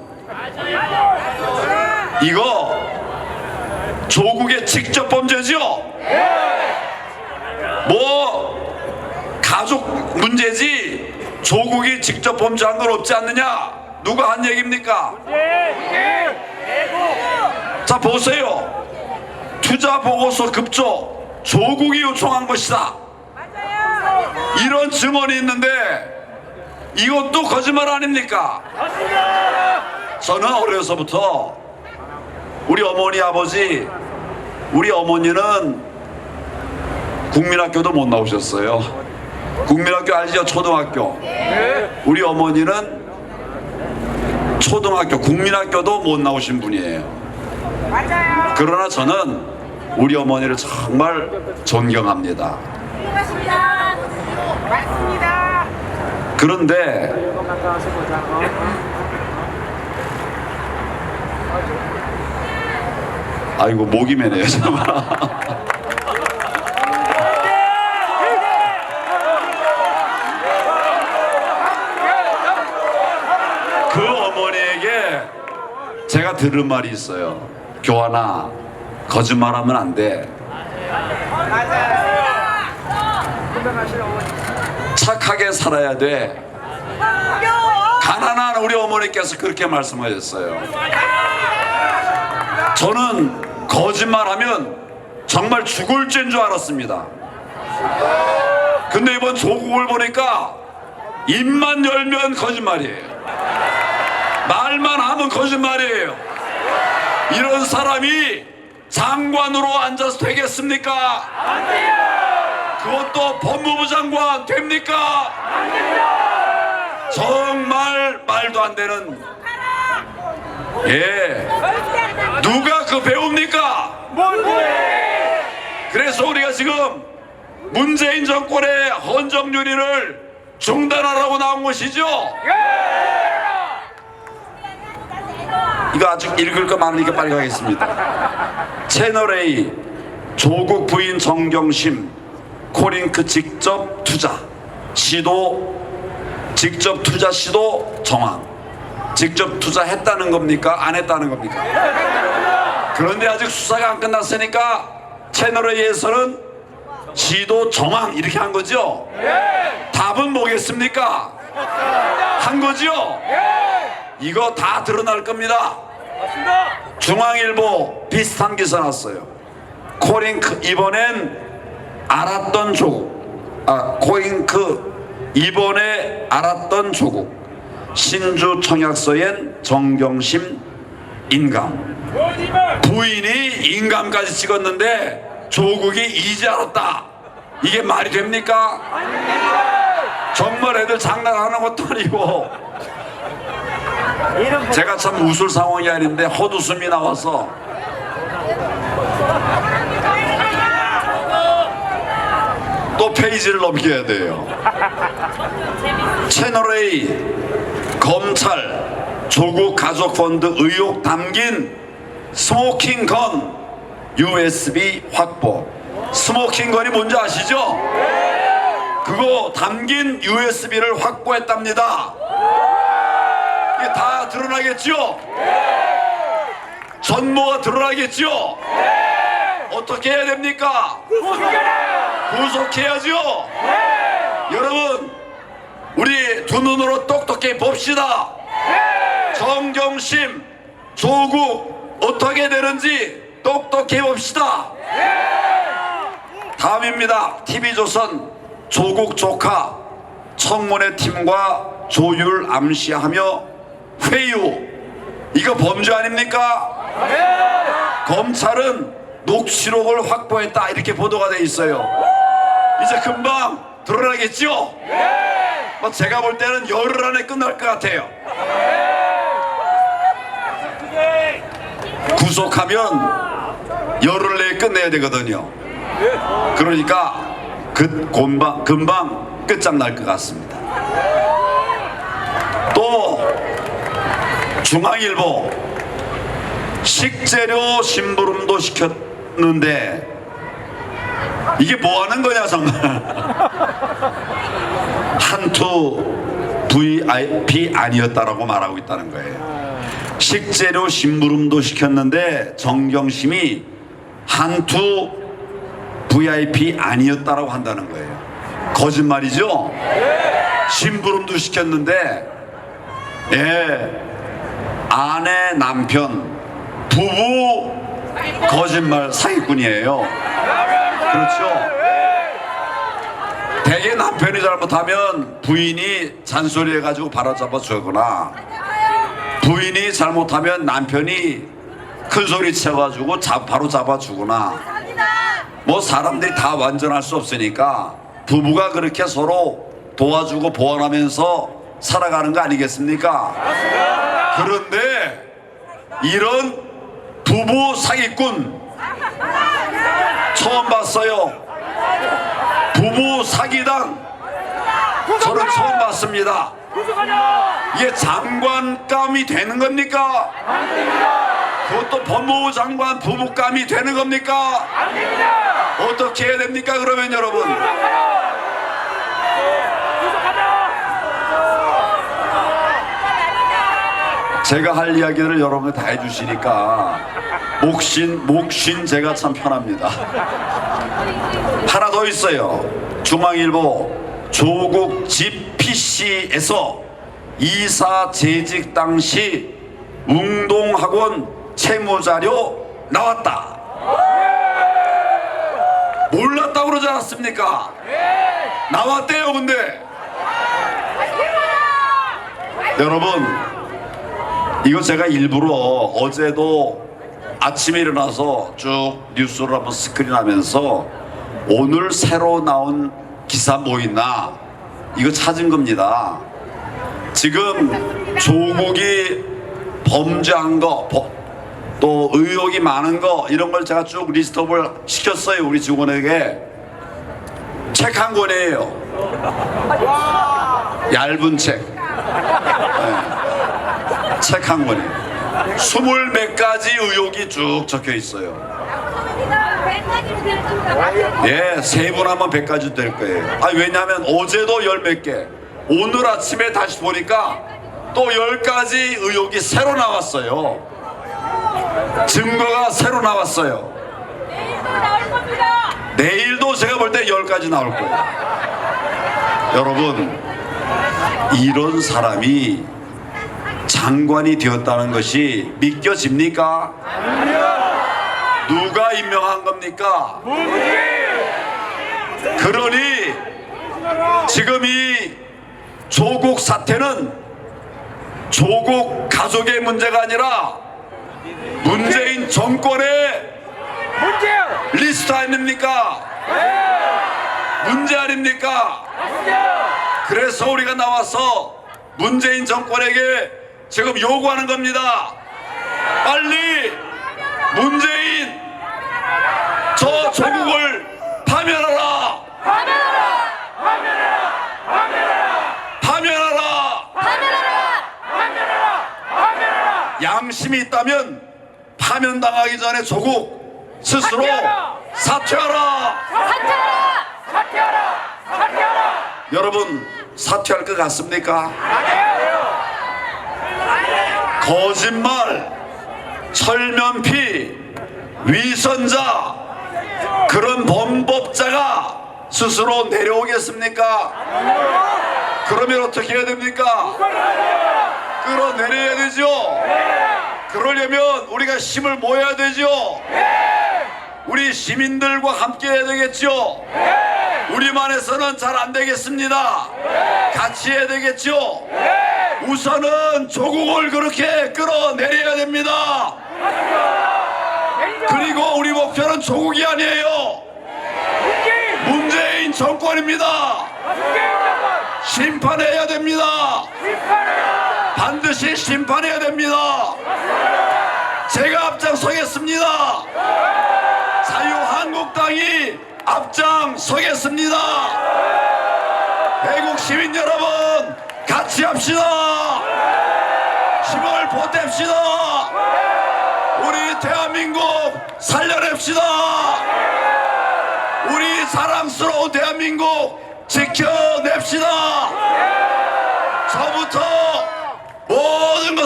이거 조국의 직접 범죄죠? 뭐 가족 문제지 조국이 직접 범죄한 건 없지 않느냐? 누가 한 얘기입니까? 자 보세요. 투자 보고서 급조 조국이 요청한 것이다. 이런 증언이 있는데 이것도 거짓말 아닙니까? 저는 어려서부터 우리 어머니 아버지, 우리 어머니는 국민학교도 못 나오셨어요. 국민학교 알죠? 초등학교. 우리 어머니는 초등학교, 국민학교도 못 나오신 분이에요. 그러나 저는 우리 어머니를 정말 존경합니다. 그런데 아이고 목이 메네요 정말. 그 어머니에게 제가 들은 말이 있어요. 교환아, 거짓말하면 안 돼. 착하게 살아야 돼. 가난한 우리 어머니께서 그렇게 말씀하셨어요. 저는 거짓말하면 정말 죽을 죄인 줄 알았습니다. 근데 이번 조국을 보니까 입만 열면 거짓말이에요. 말만 하면 거짓말이에요. 이런 사람이 장관으로 앉아서 되겠습니까? 안 돼요! 그것도 법무부 장관 됩니까? 안 됩니다! 정말 말도 안 되는. 예, 누가 그 배웁니까? 뭔데? 그래서 우리가 지금 문재인 정권의 헌정윤리를 중단하라고 나온 것이죠. 이거 아직 읽을 거 많으니까 빨리 가겠습니다. 채널A 조국 부인 정경심 코링크 직접 투자 시도, 직접 투자 시도 정황. 직접 투자했다는 겁니까? 안 했다는 겁니까? 그런데 아직 수사가 안 끝났으니까 채널A에서는 시도 정황 이렇게 한 거죠? 답은 뭐겠습니까? 한 거죠? 이거 다 드러날 겁니다. 중앙일보 비슷한 기사 났어요. 코링크 이번엔 알았던 조국, 코링크 이번에 알았던 조국, 신주 청약서엔 정경심 인감, 부인이 인감까지 찍었는데 조국이 이제 알았다. 이게 말이 됩니까? 정말 애들 장난하는 것도 아니고. 제가 참 웃을 상황이 아닌데 헛웃음이 나와서. 또 페이지를 넘겨야 돼요. 채널A 검찰 조국 가족펀드 의혹 담긴 스모킹건 USB 확보. 스모킹건이 뭔지 아시죠? 그거 담긴 USB를 확보했답니다. 이게 다 드러나겠죠? 전모가 드러나겠죠? 어떻게 해야 됩니까? 구속해야죠? 여러분, 우리 두 눈으로 똑똑히 봅시다. 정경심, 조국 어떻게 되는지 똑똑히 봅시다. 다음입니다. TV조선 조국 조카 청문회 팀과 조율 암시하며 회유. 이거 범죄 아닙니까? 검찰은 녹취록을 확보했다 이렇게 보도가 돼 있어요. 이제 금방 드러나겠죠? 제가 볼 때는 열흘 안에 끝날 것 같아요. 구속하면 열흘 내에 끝내야 되거든요. 그러니까 금방 끝장날 것 같습니다. 또 중앙일보 식재료 심부름도 시켰는데 이게 뭐 하는 거냐 정말. 한투 VIP 아니었다라고 말하고 있다는 거예요. 식재료 심부름도 시켰는데 정경심이 한투 VIP 아니었다라고 한다는 거예요. 거짓말이죠? 심부름도 시켰는데 아내, 남편, 부부 거짓말 사기꾼이에요. 그렇죠? 대개 남편이 잘못하면 부인이 잔소리해가지고 바로잡아 주거나, 부인이 잘못하면 남편이 큰소리 쳐가지고 바로 잡아주거나, 뭐 사람들이 다 완전할 수 없으니까 부부가 그렇게 서로 도와주고 보완하면서 살아가는 거 아니겠습니까? 그런데 이런 부부 사기꾼 처음 봤어요. 부부 사기당 저는 처음 봤습니다. 이게 장관감이 되는 겁니까? 그것도 법무부 장관 부부감이 되는 겁니까? 어떻게 해야 됩니까? 그러면 여러분, 제가 할 이야기를 여러분이 다 해주시니까 몫인 제가 참 편합니다. 하나 더 있어요. 중앙일보 조국 집 PC에서 이사 재직 당시 웅동학원 채무자료 나왔다. 몰랐다고 그러지 않았습니까? 나왔대요. 근데 여러분, 이거 제가 일부러 어제도 아침에 일어나서 쭉 뉴스를 한번 스크린하면서 오늘 새로 나온 기사 뭐 있나 이거 찾은 겁니다. 지금 조국이 범죄한 거, 또 의혹이 많은 거, 이런 걸 제가 쭉 리스트업을 시켰어요. 우리 직원에게. 책 한 권이에요. 얇은 책. 책 한 권이 20몇 가지 의혹이 쭉 적혀 있어요. 예, 세 분 하면 100가지 될 거예요. 왜냐하면 어제도 10몇 개, 오늘 아침에 다시 보니까 또 10가지 의혹이 새로 나왔어요. 증거가 새로 나왔어요. 내일도 제가 볼 때 10가지 나올 거예요. 여러분, 이런 사람이 장관이 되었다는 것이 믿겨집니까? 누가 임명한 겁니까? 그러니 지금 이 조국 사태는 조국 가족의 문제가 아니라 문재인 정권의 리스트 아닙니까? 문제 아닙니까? 그래서 우리가 나와서 문재인 정권에게 지금 요구하는 겁니다. 빨리 문재인 저 조국을 파면하라. 양심이 있다면 파면당하기 전에 조국 스스로 사퇴하라. 여러분, 사퇴할 것 같습니까? 거짓말, 철면피, 위선자, 그런 범법자가 스스로 내려오겠습니까? 그러면 어떻게 해야 됩니까? 끌어내려야 되죠. 그러려면 우리가 힘을 모아야 되죠. 우리 시민들과 함께 해야 되겠죠. 우리만 해서는 잘 안 되겠습니다. 같이 해야 되겠죠. 우선은 조국을 그렇게 끌어내려야 됩니다. 그리고 우리 목표는 조국이 아니에요. 문재인 정권입니다. 심판해야 됩니다. 반드시 심판해야 됩니다. 제가 앞장서겠습니다. 자유한국당이 앞장서겠습니다. 대국 시민 여러분, 같이 합시다. 힘을 보탭시다. 우리 대한민국 살려냅시다. 우리 사랑스러운 대한민국 지켜냅시다.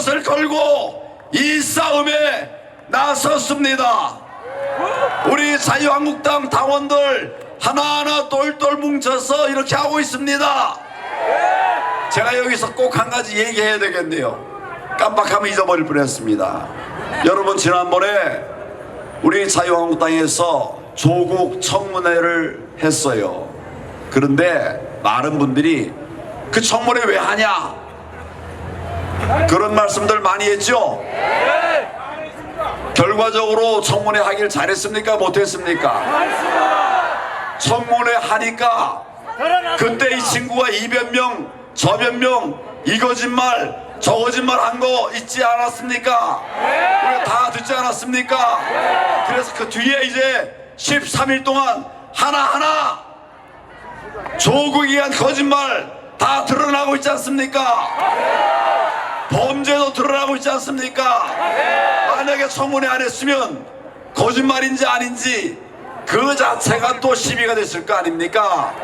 것을 걸고 이 싸움에 나섰습니다. 우리 자유한국당 당원들 하나하나 똘똘 뭉쳐서 이렇게 하고 있습니다. 제가 여기서 꼭 한 가지 얘기해야 되겠네요. 깜빡하면 잊어버릴 뻔했습니다. 여러분, 지난번에 우리 자유한국당에서 조국 청문회를 했어요. 그런데 많은 분들이 그 청문회 왜 하냐, 그런 말씀들 많이 했죠. 결과적으로 청문회 하길 잘했습니까, 못했습니까? 청문회 하니까 그때 이 친구가 이 변명 저 변명, 이 거짓말 저 거짓말 한 거 있지 않았습니까? 우리가 다 듣지 않았습니까? 그래서 그 뒤에 이제 13일 동안 하나하나 조국에 의한 거짓말 다 드러나고 있지 않습니까? 범죄도 드러나고 있지 않습니까? 만약에 청문회 안 했으면 거짓말인지 아닌지 그 자체가 또 시비가 됐을 거 아닙니까?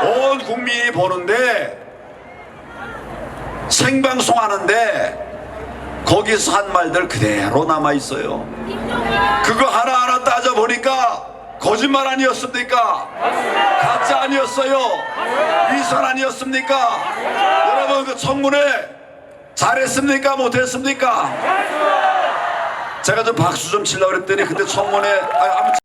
온 국민이 보는데, 생방송 하는데 거기서 한 말들 그대로 남아있어요. 그거 하나하나 따져보니까 거짓말 아니었습니까? 가짜 아니었어요? 위선 아니었습니까? 여러분, 그 청문회 잘했습니까, 못했습니까? 제가 좀 박수 좀 치려고 그랬더니 그때 청문회 아무튼